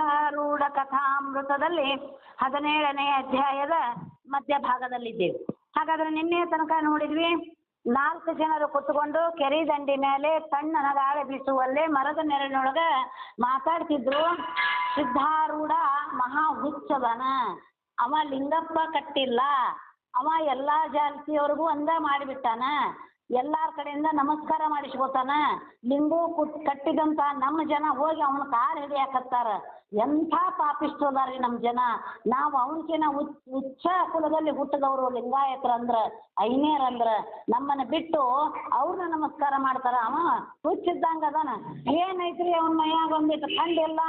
ಸಿದ್ಧಾರೂಢ ಕಥಾಮೃತದಲ್ಲಿ 17ನೇ ಅಧ್ಯಾಯದ ಮಧ್ಯಭಾಗದಲ್ಲಿದ್ದೇವೆ. ಹಾಗಾದ್ರೆ ನಿನ್ನೆ ತನಕ ನೋಡಿದ್ವಿ, 4 ಜನರು ಕುತ್ಕೊಂಡು ಕೆರೆ ದಂಡಿ ಮೇಲೆ ತಣ್ಣನ ಗಾಳಿ ಬೀಸುವಲ್ಲೇ ಮರದ ನೆರಳಿನೊಳಗ ಮಾತಾಡ್ತಿದ್ರು. ಸಿದ್ಧಾರೂಢ ಮಹಾ ಹುಚ್ಚದನ, ಅವ ಲಿಂಗಪ್ಪ ಕಟ್ಟಿಲ್ಲ, ಅವ ಎಲ್ಲಾ ಜಾತಿಯವ್ರಿಗೂ ಅಂದ ಮಾಡಿಬಿಟ್ಟಾನ, ಎಲ್ಲಾರ ಕಡೆಯಿಂದ ನಮಸ್ಕಾರ ಮಾಡಿಸ್ಕೊತಾನ. ಲಿಂಗು ಕಟ್ಟಿದಂತ ನಮ್ಮ ಜನ ಹೋಗಿ ಅವನ ಕಾಲು ಹಿಡಿಯಾಕತ್ತಾರ. ಎಂಥ ಪಾಪಿಸ್ತೋದಾರಿ ನಮ್ಮ ಜನ. ನಾವು ಅವನಕಿನ ಉಚ್ಚ ಕುಲದಲ್ಲಿ ಹುಟ್ಟಿದವರು ಲಿಂಗಾಯತರಂದ್ರ ಐನೇರಂದ್ರ ನಮ್ಮನ್ನ ಬಿಟ್ಟು ಅವ್ರನ್ನ ನಮಸ್ಕಾರ ಮಾಡ್ತಾರ. ಅವ ಹುಚ್ಚಿದ್ದಂಗ ಅದಾನ. ಏನೈತ್ರಿ ಅವನ ಮೈಯಾಗ ಒಂದಿಟ್ಟು ಕಂಡಿಲ್ಲ,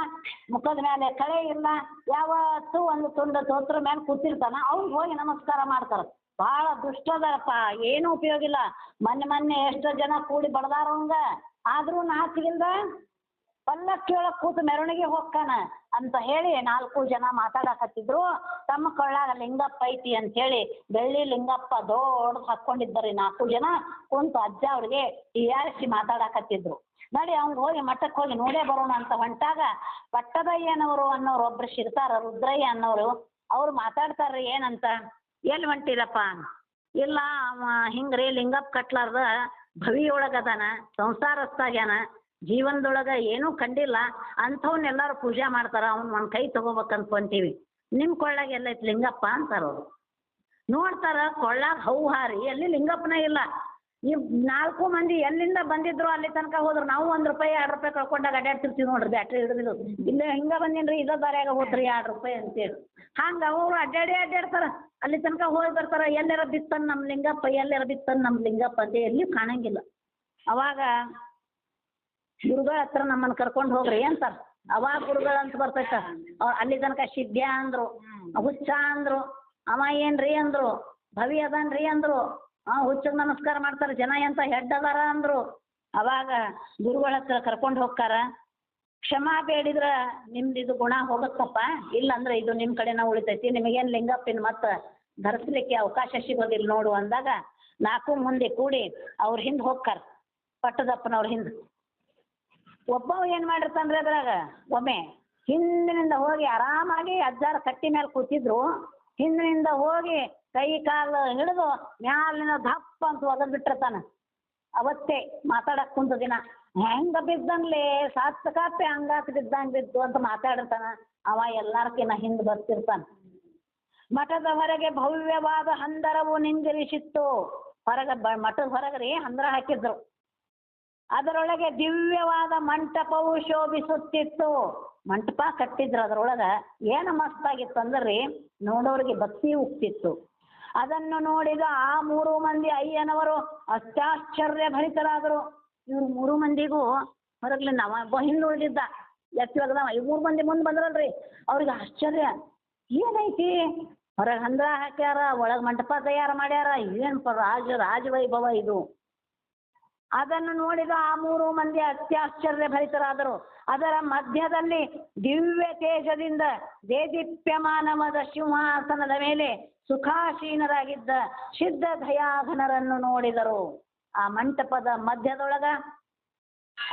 ಮುಖದ ಮೇಲೆ ಕಳೆ ಇಲ್ಲ, ಯಾವತ್ತೂ ಒಂದು ತುಂಡ ತೋತ್ರ ಮೇಲೆ ಕೂತಿರ್ತಾನ, ಅವ್ರಿಗೆ ಹೋಗಿ ನಮಸ್ಕಾರ ಮಾಡ್ತಾರ. ಭಾಳ ದುಷ್ಟದರಪ್ಪ, ಏನು ಉಪಯೋಗ ಇಲ್ಲ. ಮೊನ್ನೆ ಎಷ್ಟೋ ಜನ ಕೂಡಿ ಬಡದಾರವಂಗ, ಆದ್ರೂ ನಾಚಿಗಿಲ್ದ ಪಲ್ಲಕ್ಕಿ ಒಳಗೆ ಕೂತು ಮೆರವಣಿಗೆ ಹೋಗ್ತಾನ ಅಂತ ಹೇಳಿ 4 ಜನ ಮಾತಾಡಕತ್ತಿದ್ರು. ತಮ್ಮ ಕೊಳ್ಳಾಗ ಲಿಂಗಪ್ಪ ಐತಿ ಅಂತ ಹೇಳಿ ಬೆಳ್ಳಿ ಲಿಂಗಪ್ಪ ದೊಡ್ಡ ಹಾಕೊಂಡಿದ್ದಾರೆ. 4 ಜನ ಕುಂತು ಅಜ್ಜ ಅವ್ರಿಗೆ ಹೀಯಾಳಿಸಿ ಮಾತಾಡಕತ್ತಿದ್ರು. ನೋಡಿ ಅವ್ನು ಹೋಗಿ ಮಠಕ್ಕೆ ಹೋಗಿ ನೋಡೇ ಬರೋಣ ಅಂತ ಹೊಂಟಾಗ ಪಟ್ಟದಯ್ಯನವರು ಅನ್ನೋರು ಒಬ್ರು ಸಿಗ್ತಾರ, ರುದ್ರಯ್ಯ ಅನ್ನೋರು. ಅವ್ರು ಮಾತಾಡ್ತಾರ್ರಿ ಏನಂತ, ಎಲ್ಲಿ ಹೊಂಟಿರಪ್ಪ? ಇಲ್ಲ ಅವ ಹಿಂಗ್ರಿ ಲಿಂಗಪ್ಪ ಕಟ್ಲಾರ್ದ ಭವಿಯೊಳಗದಾನ, ಸಂಸಾರಸ್ಥಾಗ್ಯಾನ, ಜೀವನದೊಳಗ ಏನೂ ಕಂಡಿಲ್ಲ, ಅಂಥವ್ನೆಲ್ಲರೂ ಪೂಜೆ ಮಾಡ್ತಾರ, ಅವ್ನು ಒಂದು ಕೈ ತಗೋಬೇಕಂತ್ಕೊಂತೀವಿ. ನಿಮ್ಮ ಕೊಳ್ಳಾಗ ಎಲ್ಲೈತಿ ಲಿಂಗಪ್ಪ ಅಂತಾರ ಅವರು. ನೋಡ್ತಾರ ಕೊಳ್ಳಾಗ ಹೌಹಾರಿ, ಎಲ್ಲಿ ಲಿಂಗಪ್ಪನ ಇಲ್ಲ. ಈ 4 ಮಂದಿ ಎಲ್ಲಿಂದ ಬಂದಿದ್ರು ಅಲ್ಲಿ ತನಕ ಹೋದ್ರು. ನಾವು 1 ರೂಪಾಯಿ 2 ರೂಪಾಯಿ ಕಳ್ಕೊಂಡಾಗ ಅಡ್ಡಾಡ್ತಿರ್ತೀವಿ ನೋಡ್ರಿ, ಬ್ಯಾಟ್ರಿ ಹಿಡಿದಿಲ್ಲ, ಇಲ್ಲೇ ಹಿಂಗೆ ಬಂದಿನ್ರಿ, ಇದ ದಾರ್ಯಾಗ ಹೋದ್ರಿ 2 ರೂಪಾಯಿ ಅಂತೇಳಿ. ಹಂಗೆ ಅವರು ಅಡ್ಡಾಡ್ತಾರ, ಅಲ್ಲಿ ತನಕ ಹೋಗಿ ಬರ್ತಾರ. ಎಲ್ಲಾರ ಬಿತ್ತನ್ ನಮ್ಮ ಲಿಂಗಪ್ಪ, ಎಲ್ಲಾರ ಬಿತ್ತನ್ ನಮ್ಮ ಲಿಂಗಪ್ಪ ಅಂತ ಎಲ್ಲಿ ಕಾಣಂಗಿಲ್ಲ. ಅವಾಗ ಗುರುಗಳ ಹತ್ರ ನಮ್ಮನ್ನು ಕರ್ಕೊಂಡು ಹೋಗ್ರಿ ಅಂತಾರ. ಅವಾಗ ಗುರುಗಳು ಅಂತ ಬರ್ತೈತ. ಅಲ್ಲಿ ತನಕ ಶಿದ್ಯ ಅಂದ್ರು, ಹುಚ್ಚ ಅಂದ್ರು, ಅವ ಏನ್ರಿ ಅಂದ್ರು, ಭವಿ ಅದನ್ರಿ ಅಂದ್ರು, ಹುಚ್ಚಗೆ ನಮಸ್ಕಾರ ಮಾಡ್ತಾರೆ ಜನ, ಎಂತ ಹೆಡ್ ಅದಾರ ಅಂದ್ರು. ಅವಾಗ ಗುರುಗಳ ಹತ್ರ ಕರ್ಕೊಂಡು ಹೋಗ್ತಾರ. ಕ್ಷಮಾ ಬೇಡಿದ್ರ ನಿಮ್ದು ಇದು ಗುಣ ಹೋಗುತ್ತಪ್ಪ, ಇಲ್ಲಂದ್ರೆ ಇದು ನಿಮ್ಮ ಕಡೆನ ಉಳಿತೈತಿ, ನಿಮಗೇನು ಲಿಂಗಪ್ಪಿನ ಮತ್ತೆ ಧರಿಸ್ಲಿಕ್ಕೆ ಅವಕಾಶ ಸಿಗೋದಿಲ್ಲ ನೋಡು ಅಂದಾಗ 4 ಮಂದಿ ಕೂಡಿ ಅವ್ರ ಹಿಂದೆ ಹೋಗ್ತಾರ. ಪಟ್ಟದಪ್ಪನವ್ರ ಹಿಂದೆ ಒಬ್ಬವ ಏನು ಮಾಡಿರ್ತಾನ್ರಿ ಅದ್ರಾಗ, ಒಮ್ಮೆ ಹಿಂದಿನಿಂದ ಹೋಗಿ ಆರಾಮಾಗಿ ಅಜ್ಜಾರ ಕಟ್ಟಿ ಮೇಲೆ ಕೂತಿದ್ರು, ಹಿಂದಿನಿಂದ ಹೋಗಿ ಕೈ ಕಾಲು ಹಿಡಿದು ಮ್ಯಾಲಿನ ದಪ್ಪ ಅಂತ ಒಗದ್ ಬಿಟ್ಟಿರ್ತಾನ. ಅವತ್ತೇ ಮಾತಾಡಕ್ ಕುಂತ ದಿನ ಹೆಂಗ ಬಿದ್ದಂಗ್ಲೆ ಸಾತ್ ಕಾಪೆ ಹಂಗಾತ್ ಬಿದ್ದಂಗೆ ಬಿದ್ದು ಅಂತ ಮಾತಾಡಿರ್ತಾನ. ಅವ ಎಲ್ಲಾರ್ಕಿನ್ನ ಹಿಂದೆ ಬರ್ತಿರ್ತಾನ. ಮಠದ ಹೊರಗೆ ಭವ್ಯವಾದ ಹಂದರವು ನಿಂದಿರಿಸಿತ್ತು. ಮಠದ ಹೊರಗ್ರಿ ಹಂದರ ಹಾಕಿದ್ರು. ಅದರೊಳಗೆ ದಿವ್ಯವಾದ ಮಂಟಪವು ಶೋಭಿಸುತ್ತಿತ್ತು. ಮಂಟಪ ಕಟ್ಟಿದ್ರು ಅದರೊಳಗ. ಏನು ಮಸ್ತಾಗಿತ್ತು ಅಂದ್ರಿ, ನೋಡೋರಿಗೆ ಭಕ್ತಿ ಉಕ್ತಿತ್ತು. ಅದನ್ನು ನೋಡಿದ ಆ 3 ಮಂದಿ ಅಯ್ಯನವರು ಅತ್ಯಾಶ್ಚರ್ಯ ಭರಿತರಾದರು. ಇವ್ರು 3 ಮಂದಿಗೂ ಹೊರಗ್ಲಿಂದ ಅವ ಹಿಂದೆ ಉಳಿದಿದ್ದ ಎತ್ತಿವಾಗದವ. 3 ಮಂದಿ ಮುಂದೆ ಬಂದ್ರಲ್ರಿ, ಅವ್ರಿಗೆ ಆಶ್ಚರ್ಯ, ಏನೈತಿ ಹೊರಗೆ ಹಂದ್ರ ಹಾಕ್ಯಾರ, ಒಳಗೆ ಮಂಟಪ ತಯಾರು ಮಾಡ್ಯಾರ, ಏನಪ್ಪ ರಾಜವೈಭವ ಇದು. ಅದನ್ನು ನೋಡಿದ ಆ 3 ಮಂದಿ ಅತ್ಯಾಶ್ಚರ್ಯ ಭರಿತರಾದರು. ಅದರ ಮಧ್ಯದಲ್ಲಿ ದಿವ್ಯ ತೇಜದಿಂದ ದೇದೀಪ್ಯಮಾನವಾದ ಸಿಂಹಾಸನದ ಮೇಲೆ ಸುಖಾಸೀನರಾಗಿದ್ದ ಸಿದ್ಧ ದಯಾಘನರನ್ನು ನೋಡಿದರು. ಆ ಮಂಟಪದ ಮಧ್ಯದೊಳಗ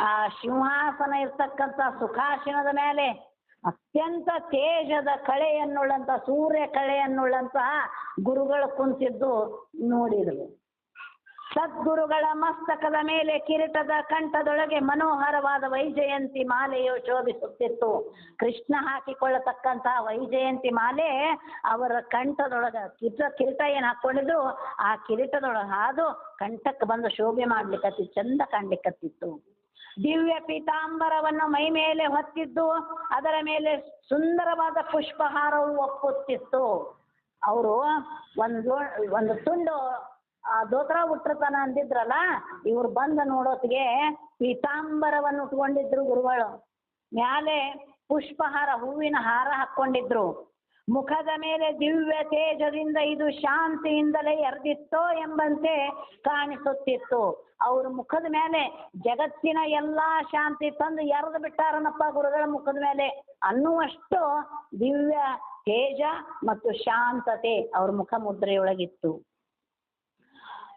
ಆ ಸಿಂಹಾಸನ ಇರ್ತಕ್ಕಂಥ ಸುಖಾಸೀನದ ಮೇಲೆ ಅತ್ಯಂತ ತೇಜದ ಕಳೆಯನ್ನುಳ್ಳಂತ, ಸೂರ್ಯ ಕಳೆಯನ್ನುಳ್ಳಂತಹ ಗುರುಗಳು ಕುಂತಿದ್ದು ನೋಡಿದರು. ಸದ್ಗುರುಗಳ ಮಸ್ತಕದ ಮೇಲೆ ಕಿರೀಟದ ಕಂಠದೊಳಗೆ ಮನೋಹರವಾದ ವೈಜಯಂತಿ ಮಾಲೆಯು ಶೋಭಿಸುತ್ತಿತ್ತು. ಕೃಷ್ಣ ಹಾಕಿಕೊಳ್ಳತಕ್ಕಂತಹ ವೈಜಯಂತಿ ಮಾಲೆ ಅವರ ಕಂಠದೊಳಗ, ಕಿರೀಟ ಏನು ಹಾಕ್ಕೊಂಡಿದ್ರು ಆ ಕಿರೀಟದೊಳಗೆ ಹಾದು ಕಂಠಕ್ಕೆ ಬಂದು ಶೋಭೆ ಮಾಡ್ಲಿಕ್ಕತ್ತಿ, ಚಂದ ಕಾಣ್ಲಿಕ್ಕತ್ತಿತ್ತು. ದಿವ್ಯ ಪೀತಾಂಬರವನ್ನು ಮೈ ಮೇಲೆ ಹೊತ್ತಿದ್ದು ಅದರ ಮೇಲೆ ಸುಂದರವಾದ ಪುಷ್ಪಹಾರವು ಒಪ್ಪುತ್ತಿತ್ತು. ಅವರು ಒಂದು ತುಂಡು ದೋತ್ರ ಉಟ್ಟಿರ್ತಾನ ಅಂದಿದ್ರಲ್ಲ, ಇವ್ರು ಬಂದು ನೋಡೋತ್ತಿಗೆ ಪೀತಾಂಬರವನ್ನು ಉಟ್ಕೊಂಡಿದ್ರು ಗುರುಗಳು. ಮ್ಯಾಲೆ ಪುಷ್ಪಹಾರ, ಹೂವಿನ ಹಾರ ಹಾಕ್ಕೊಂಡಿದ್ರು. ಮುಖದ ಮೇಲೆ ದಿವ್ಯ ತೇಜದಿಂದ ಇದು ಶಾಂತಿಯಿಂದಲೇ ಎರೆದಿತ್ತೋ ಎಂಬಂತೆ ಕಾಣಿಸುತ್ತಿತ್ತು. ಅವ್ರ ಮುಖದ ಮೇಲೆ ಜಗತ್ತಿನ ಎಲ್ಲಾ ಶಾಂತಿ ತಂದು ಎರೆದು ಬಿಟ್ಟಾರನಪ್ಪ ಗುರುಗಳ ಮುಖದ ಮೇಲೆ ಅನ್ನುವಷ್ಟು ದಿವ್ಯ ತೇಜ ಮತ್ತು ಶಾಂತತೆ ಅವ್ರ ಮುಖ ಮುದ್ರೆಯೊಳಗಿತ್ತು.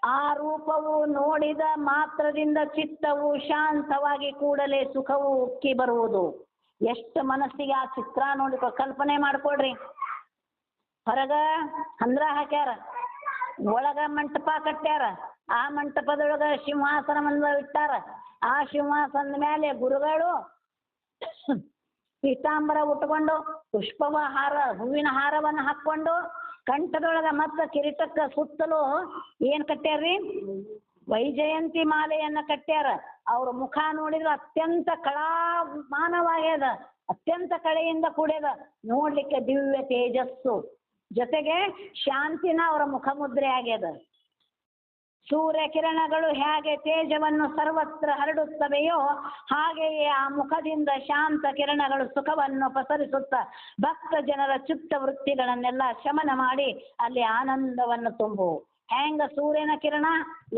ಆ ರೂಪವು ನೋಡಿದ ಮಾತ್ರದಿಂದ ಚಿತ್ತವು ಶಾಂತವಾಗಿ ಕೂಡಲೇ ಸುಖವು ಉಕ್ಕಿ ಬರುವುದು. ಎಷ್ಟು ಮನಸ್ಸಿಗೆ ಆ ಚಿತ್ರ ನೋಡಿ ಕಲ್ಪನೆ ಮಾಡ್ಕೊಡ್ರಿ. ಹೊರಗ ಹಂದ್ರ ಹಾಕ್ಯಾರ, ಒಳಗ ಮಂಟಪ ಕಟ್ಟ್ಯಾರ, ಆ ಮಂಟಪದೊಳಗ ಸಿಂಹಾಸನವನ್ನ ಇಟ್ಟಾರ. ಆ ಸಿಂಹಾಸನದ ಮೇಲೆ ಗುರುಗಳು ಪೀತಾಂಬರ ಉಟ್ಕೊಂಡು ಪುಷ್ಪವ ಹಾರ ಹೂವಿನ ಹಾರವನ್ನು ಹಾಕ್ಕೊಂಡು ಕಂಠದೊಳಗ ಮತ್ತ ಕಿರೀಟಕ್ಕ ಸುತ್ತಲೂ ಏನ್ ಕಟ್ಟ್ಯಾರ್ರಿ? ವೈಜಯಂತಿ ಮಾಲೆಯನ್ನ ಕಟ್ಟ್ಯಾರ. ಅವ್ರ ಮುಖ ನೋಡಿದ್ರೆ ಅತ್ಯಂತ ಕಳಾಮಾನವಾಗ್ಯದ, ಅತ್ಯಂತ ಕಳೆಯಿಂದ ಕೂಡ್ಯದ, ನೋಡ್ಲಿಕ್ಕೆ ದಿವ್ಯ ತೇಜಸ್ಸು, ಜೊತೆಗೆ ಶಾಂತಿನ ಅವರ ಮುಖ ಮುದ್ರೆ ಆಗ್ಯದ. ಸೂರ್ಯ ಕಿರಣಗಳು ಹೇಗೆ ತೇಜವನ್ನು ಸರ್ವತ್ರ ಹರಡುತ್ತವೆಯೋ ಹಾಗೆಯೇ ಆ ಮುಖದಿಂದ ಶಾಂತ ಕಿರಣಗಳು ಸುಖವನ್ನು ಪಸರಿಸುತ್ತ ಭಕ್ತ ಜನರ ಚಿತ್ತ ವೃತ್ತಿಗಳನ್ನೆಲ್ಲ ಶಮನ ಮಾಡಿ ಅಲ್ಲಿ ಆನಂದವನ್ನು ತುಂಬುವು. ಹೆಂಗ ಸೂರ್ಯನ ಕಿರಣ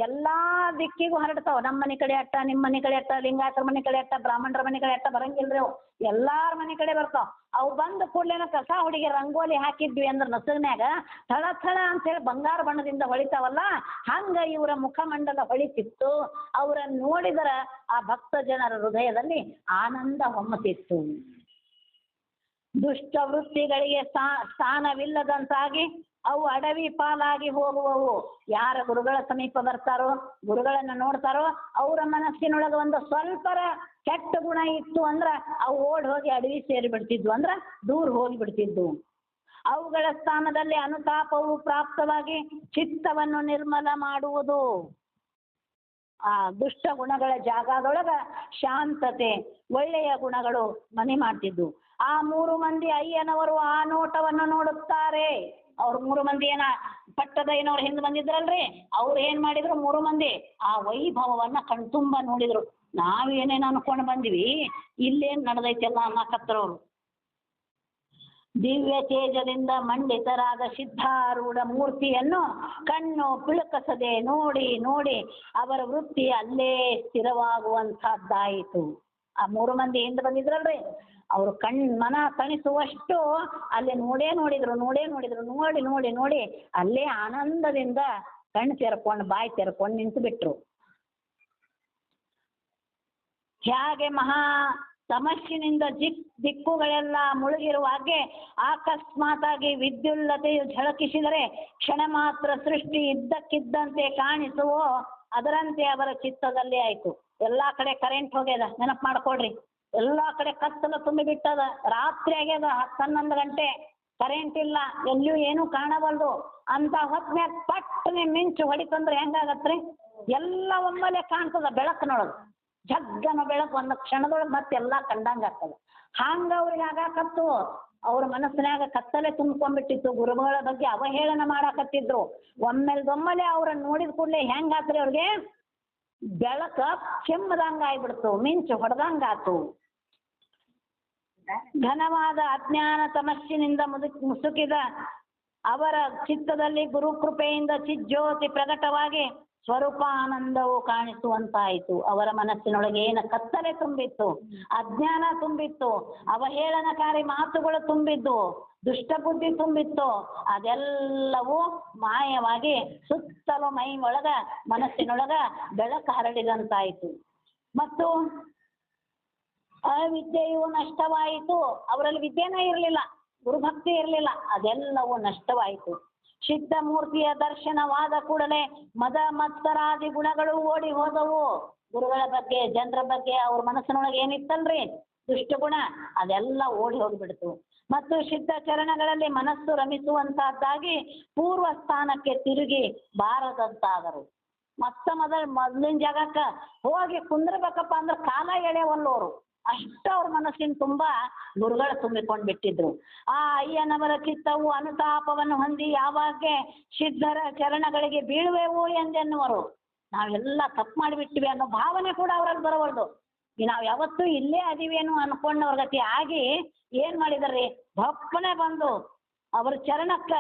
ಎಲ್ಲಾ ದಿಕ್ಕಿಗೂ ಹರಡ್ತಾವ. ನಮ್ಮ ಮನೆ ಕಡೆ ಅಟ್ಟ, ನಿಮ್ಮ ಮನೆ ಕಡೆ ಅಟ್ಟ, ಲಿಂಗಾಯತರ ಮನೆ ಕಡೆ ಅಟ್ಟ, ಬ್ರಾಹ್ಮಣರ ಮನೆ ಕಡೆ ಅಟ್ಟ ಬರಂಗಿಲ್ರಿ ಅವು, ಎಲ್ಲಾರ ಮನೆ ಕಡೆ ಬರ್ತಾವ. ಅವು ಬಂದ ಕೂಡ್ಲೇನ ಕಸ ಹುಡುಗಿ ರಂಗೋಲಿ ಹಾಕಿದ್ವಿ ಅಂದ್ರೆ ನಸಗ್ನ್ಯಾಗ ಥಳ ಥಳ ಅಂತೇಳಿ ಬಂಗಾರ ಬಣ್ಣದಿಂದ ಹೊಳಿತಾವಲ್ಲ, ಹಂಗ ಇವರ ಮುಖಮಂಡಲ ಹೊಳಿತಿತ್ತು. ಅವರ ನೋಡಿದರ ಆ ಭಕ್ತ ಜನರ ಹೃದಯದಲ್ಲಿ ಆನಂದ ಹೊಮ್ಮತಿತ್ತು. ದುಷ್ಟ ವೃತ್ತಿಗಳಿಗೆ ಸ್ಥಾನವಿಲ್ಲದಂತಾಗಿ ಅವು ಅಡವಿ ಪಾಲಾಗಿ ಹೋಗುವವು. ಯಾರ ಗುರುಗಳ ಸಮೀಪ ಬರ್ತಾರೋ, ಗುರುಗಳನ್ನ ನೋಡ್ತಾರೋ, ಅವರ ಮನಸ್ಸಿನೊಳಗೆ ಒಂದು ಸ್ವಲ್ಪರ ಕೆಟ್ಟ ಗುಣ ಇತ್ತು ಅಂದ್ರ ಅವು ಓಡ್ ಹೋಗಿ ಅಡವಿ ಸೇರಿ ಬಿಡ್ತಿದ್ವು, ಅಂದ್ರ ದೂರ ಹೋಗಿ ಬಿಡ್ತಿದ್ವು. ಅವುಗಳ ಸ್ಥಾನದಲ್ಲಿ ಅನುತಾಪವು ಪ್ರಾಪ್ತವಾಗಿ ಚಿತ್ತವನ್ನು ನಿರ್ಮಲ ಮಾಡುವುದು. ಆ ದುಷ್ಟ ಗುಣಗಳ ಜಾಗದೊಳಗ ಶಾಂತತೆ, ಒಳ್ಳೆಯ ಗುಣಗಳು ಮನೆ ಮಾಡ್ತಿದ್ವು. ಆ 3 ಮಂದಿ ಅಯ್ಯನವರು ಆ ನೋಟವನ್ನು ನೋಡುತ್ತಾರೆ. ಅವ್ರು 3 ಮಂದಿ ಪಟ್ಟದ ಏನವ್ರು ಹಿಂದೆ ಬಂದಿದ್ರಲ್ರಿ, ಅವ್ರು ಏನ್ ಮಾಡಿದ್ರು, 3 ಮಂದಿ ಆ ವೈಭವವನ್ನ ಕಣ್ತುಂಬ ನೋಡಿದ್ರು. ನಾವೇನೇನು ಅನ್ಕೊಂಡು ಬಂದಿವಿ, ಇಲ್ಲೇನ್ ನಡೆದೈತೆಲ್ಲ ಅನ್ನಕತ್ರವ್ರು. ದಿವ್ಯ ತೇಜದಿಂದ ಮಂಡಿತರಾದ ಸಿದ್ಧಾರೂಢ ಮೂರ್ತಿಯನ್ನು ಕಣ್ಣು ಪಿಳುಕಸದೆ ನೋಡಿ ನೋಡಿ ಅವರ ವೃತ್ತಿ ಅಲ್ಲೇ ಸ್ಥಿರವಾಗುವಂತಹದ್ದಾಯಿತು. ಆ 3 ಮಂದಿ ಹಿಂದೆ ಬಂದಿದ್ರಲ್ರಿ, ಅವರು ಮನ ತಣಿಸುವಷ್ಟು ಅಲ್ಲಿ ನೋಡೇ ನೋಡಿದ್ರು ನೋಡಿ ನೋಡಿ ನೋಡಿ ಅಲ್ಲೇ ಆನಂದದಿಂದ ಕಣ್ಣು ತೆರ್ಕೊಂಡು ಬಾಯಿ ತೆರ್ಕೊಂಡು ನಿಂತು ಬಿಟ್ರು. ಹೇಗೆ ಮಹಾ ತಮಸ್ಸಿನಿಂದ ದಿಕ್ಕುಗಳೆಲ್ಲ ಮುಳುಗಿರುವಾಗೆ ಅಕಸ್ಮಾತಾಗಿ ವಿದ್ಯುಲ್ಲತೆಯು ಝಳಕಿಸಿದರೆ ಕ್ಷಣ ಮಾತ್ರ ಸೃಷ್ಟಿ ಇದ್ದಕ್ಕಿದ್ದಂತೆ ಕಾಣಿಸುವೋ ಅದರಂತೆ ಅವರ ಚಿತ್ತದಲ್ಲಿ ಆಯ್ತು. ಎಲ್ಲಾ ಕಡೆ ಕರೆಂಟ್ ಹೋಗ್ಯದ, ನೆನಪು ಮಾಡ್ಕೊಡ್ರಿ. ಎಲ್ಲಾ ಕಡೆ ಕತ್ತಲು ತುಂಬಿ ಬಿಟ್ಟದ, ರಾತ್ರಿ ಆಗ್ಯದ, 10-11 ಗಂಟೆ, ಕರೆಂಟ್ ಇಲ್ಲ, ಎಲ್ಲಿಯೂ ಏನು ಕಾಣಬಲ್ದು. ಅಂತ ಹೊತ್ನ್ಯಾಗ ಪಟ್ಟನೆ ಮಿಂಚು ಹೊಡಿತಂದ್ರೆ ಹೆಂಗಾಗತ್ರಿ? ಎಲ್ಲ ಒಮ್ಮೆಲೆ ಕಾಣ್ತದ ಬೆಳಕಿನೊಳಗೆ, ಜಗ್ಗನ ಬೆಳಕು ಒಂದು ಕ್ಷಣದೊಳಗೆ ಮತ್ತೆಲ್ಲಾ ಕಂಡಂಗ ಆಗ್ತದ. ಹಂಗ ಅವ್ರಿಗೆ ಆಗಾಕತ್ತು. ಅವ್ರ ಮನಸ್ಸಿನಾಗ ಕತ್ತಲೆ ತುಂಬ್ಕೊಂಡ್ಬಿಟ್ಟಿತ್ತು, ಗುರುಗಳ ಬಗ್ಗೆ ಅವಹೇಳನ ಮಾಡಾಕತ್ತಿದ್ರು. ಒಮ್ಮೆಲೆ ಅವ್ರನ್ನ ನೋಡಿದ ಕೂಡಲೇ ಹೆಂಗಾತ್ರಿ ಅವ್ರಿಗೆ? ಬೆಳಕ ಕೆಮ್ಮದಂಗ ಆಗ್ಬಿಡ್ತು, ಮಿಂಚು ಹೊಡೆದಂಗಾತು. ಘನವಾದ ಅಜ್ಞಾನ ತಮಸ್ಸಿನಿಂದ ಮುಸುಕಿದ ಅವರ ಚಿತ್ತದಲ್ಲಿ ಗುರುಕೃಪೆಯಿಂದ ಚಿಜ್ಯೋತಿ ಪ್ರಕಟವಾಗಿ ಸ್ವರೂಪಾನಂದವು ಕಾಣಿಸುವಂತಾಯಿತು. ಅವರ ಮನಸ್ಸಿನೊಳಗೆ ಏನ ಕತ್ತಲೆ ತುಂಬಿತ್ತು, ಅಜ್ಞಾನ ತುಂಬಿತ್ತು, ಅವಹೇಳನಕಾರಿ ಮಾತುಗಳು ತುಂಬಿದ್ದು, ದುಷ್ಟಬುದ್ಧಿ ತುಂಬಿತ್ತು, ಅದೆಲ್ಲವೂ ಮಾಯವಾಗಿ ಸುತ್ತಲೂ ಮೈ ಒಳಗ ಮನಸ್ಸಿನೊಳಗ ಬೆಳಕು ಹರಡಿದಂತಾಯಿತು. ಮತ್ತು ಅವಿದ್ಯೆಯು ನಷ್ಟವಾಯಿತು. ಅವರಲ್ಲಿ ವಿದ್ಯೆನೇ ಇರಲಿಲ್ಲ, ಗುರುಭಕ್ತಿ ಇರಲಿಲ್ಲ, ಅದೆಲ್ಲವೂ ನಷ್ಟವಾಯಿತು. ಸಿದ್ಧ ಮೂರ್ತಿಯ ದರ್ಶನವಾದ ಕೂಡಲೇ ಮದ ಮತ್ಸರಾದಿ ಗುಣಗಳು ಓಡಿ ಹೋದವು. ಗುರುಗಳ ಬಗ್ಗೆ, ಜನರ ಬಗ್ಗೆ ಅವ್ರ ಮನಸ್ಸಿನೊಳಗೆ ಏನಿತ್ತಲ್ರಿ ದುಷ್ಟಗುಣ, ಅದೆಲ್ಲ ಓಡಿ ಹೋಗಿಬಿಡ್ತು. ಮತ್ತು ಸಿದ್ಧ ಚರಣಗಳಲ್ಲಿ ಮನಸ್ಸು ರಮಿಸುವಂತಹದ್ದಾಗಿ ಪೂರ್ವ ಸ್ಥಾನಕ್ಕೆ ತಿರುಗಿ ಬಾರದಂತಾದರು. ಮೊದಲಿನ ಜಾಗಕ್ಕ ಹೋಗಿ ಕುಂದ್ರಬೇಕಪ್ಪ ಅಂದ್ರೆ ಕಾಲ ಎಳೆವಲ್ಲೋರು, ಅಷ್ಟು ಅವ್ರ ಮನಸ್ಸಿನ ತುಂಬಾ ಗುರುಗಳು ತುಂಬಿಕೊಂಡು ಬಿಟ್ಟಿದ್ರು. ಆ ಅಯ್ಯನವರ ಚಿತ್ತವು ಅನುತಾಪವನ್ನು ಹೊಂದಿ ಯಾವಾಗ ಸಿದ್ಧರ ಚರಣಗಳಿಗೆ ಬೀಳುವೆವು ಎಂದೆನ್ನುವರು. ನಾವೆಲ್ಲ ತಪ್ಪು ಮಾಡಿಬಿಟ್ಟಿವಿ ಅನ್ನೋ ಭಾವನೆ ಕೂಡ ಅವರಲ್ಲಿ ಬರವಲ್ದು. ನಾವು ಯಾವತ್ತೂ ಇಲ್ಲೇ ಅದೀವೇನು ಅನ್ಕೊಂಡವ್ರ ಗತಿ ಆಗಿ ಏನ್ ಮಾಡಿದಾರ್ರಿ, ಭಪ್ಪನೆ ಬಂದು ಅವ್ರ ಚರಣಕ್ಕ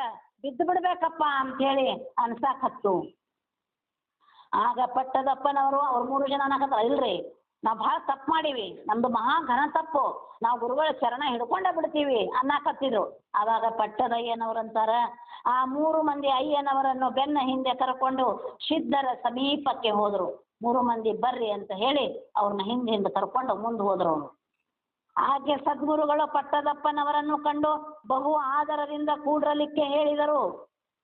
ಬಿದ್ದು ಬಿಡ್ಬೇಕಪ್ಪ ಅಂತೇಳಿ ಅನ್ಸಾಕತ್ತು. ಆಗ ಪಟ್ಟದಪ್ಪನವರು ಅವ್ರ 3 ಜನ ಅನ್ನಕತ್ತ, ಇಲ್ರಿ ನಾವು ಭಾಳ ತಪ್ಪು ಮಾಡೀವಿ, ನಮ್ದು ಮಹಾ ಘನ ತಪ್ಪು, ನಾವು ಗುರುಗಳ ಚರಣ ಹಿಡ್ಕೊಂಡ ಬಿಡ್ತೀವಿ ಅನ್ನಕತ್ತಿದ್ರು. ಆವಾಗ ಪಟ್ಟದಯ್ಯನವರಂತಾರ, ಆ 3 ಮಂದಿ ಅಯ್ಯನವರನ್ನು ಬೆನ್ನ ಹಿಂದೆ ಕರ್ಕೊಂಡು ಸಿದ್ಧರ ಸಮೀಪಕ್ಕೆ ಹೋದ್ರು. 3 ಮಂದಿ ಬರ್ರಿ ಅಂತ ಹೇಳಿ ಅವ್ರನ್ನ ಹಿಂದೆ ಕರ್ಕೊಂಡು ಮುಂದೆ ಹೋದ್ರು. ಹಾಗೆ ಸದ್ಗುರುಗಳು ಪಟ್ಟದಪ್ಪನವರನ್ನು ಕಂಡು ಬಹು ಆದರದಿಂದ ಕೂಡಲಿಕ್ಕೆ ಹೇಳಿದರು.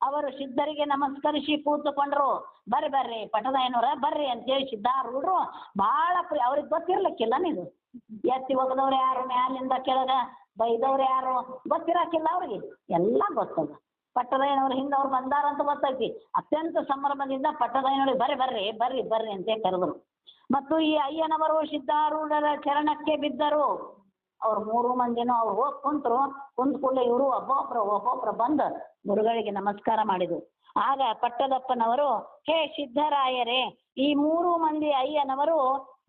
ಅವರು ಸಿದ್ಧರಿಗೆ ನಮಸ್ಕರಿಸಿ ಕೂತುಕೊಂಡ್ರು. ಬರ್ರಿ ಪಟ್ಟದಯ್ಯನವರ ಬರ್ರಿ ಅಂತೇಳಿ ಸಿದ್ಧಾರೂಢರು ಬಹಳ ಅವ್ರಿಗೆ ಗೊತ್ತಿರ್ಲಿಕ್ಕಿಲ್ಲ ನೀವು ಎತ್ತಿ ಒಗದವ್ರು ಯಾರು, ಮ್ಯಾಲಿಂದ ಕೆಳಗ ಬೈದವ್ರು ಯಾರು ಗೊತ್ತಿರಾಕಿಲ್ಲ ಅವ್ರಿಗೆ, ಎಲ್ಲ ಗೊತ್ತದ. ಪಟ್ಟದಯ್ಯನವ್ರು ಹಿಂದೆ ಅವ್ರು ಬಂದಾರಂತ ಗೊತ್ತೈತಿ. ಅತ್ಯಂತ ಸಂಭ್ರಮದಿಂದ ಪಟ್ಟದಯ್ಯನವ್ರಿಗೆ ಬರ್ರಿ ಅಂತ ಕರೆದರು. ಮತ್ತು ಈ ಅಯ್ಯನವರು ಸಿದ್ಧಾರೂಢರ ಚರಣಕ್ಕೆ ಬಿದ್ದರು. ಅವ್ರು 3 ಮಂದಿನೂ ಅವ್ರು ಹೋಗಿ ಕುಂತರು. ಕೂಡಲೇ ಇವರು ಒಬ್ಬೊಬ್ರು ಬಂದು ಗುರುಗಳಿಗೆ ನಮಸ್ಕಾರ ಮಾಡಿದ್ರು. ಆಗ ಪಟ್ಟದಪ್ಪನವರು, ಹೇ ಸಿದ್ಧರಾಯರೇ, ಈ 3 ಮಂದಿ ಅಯ್ಯನವರು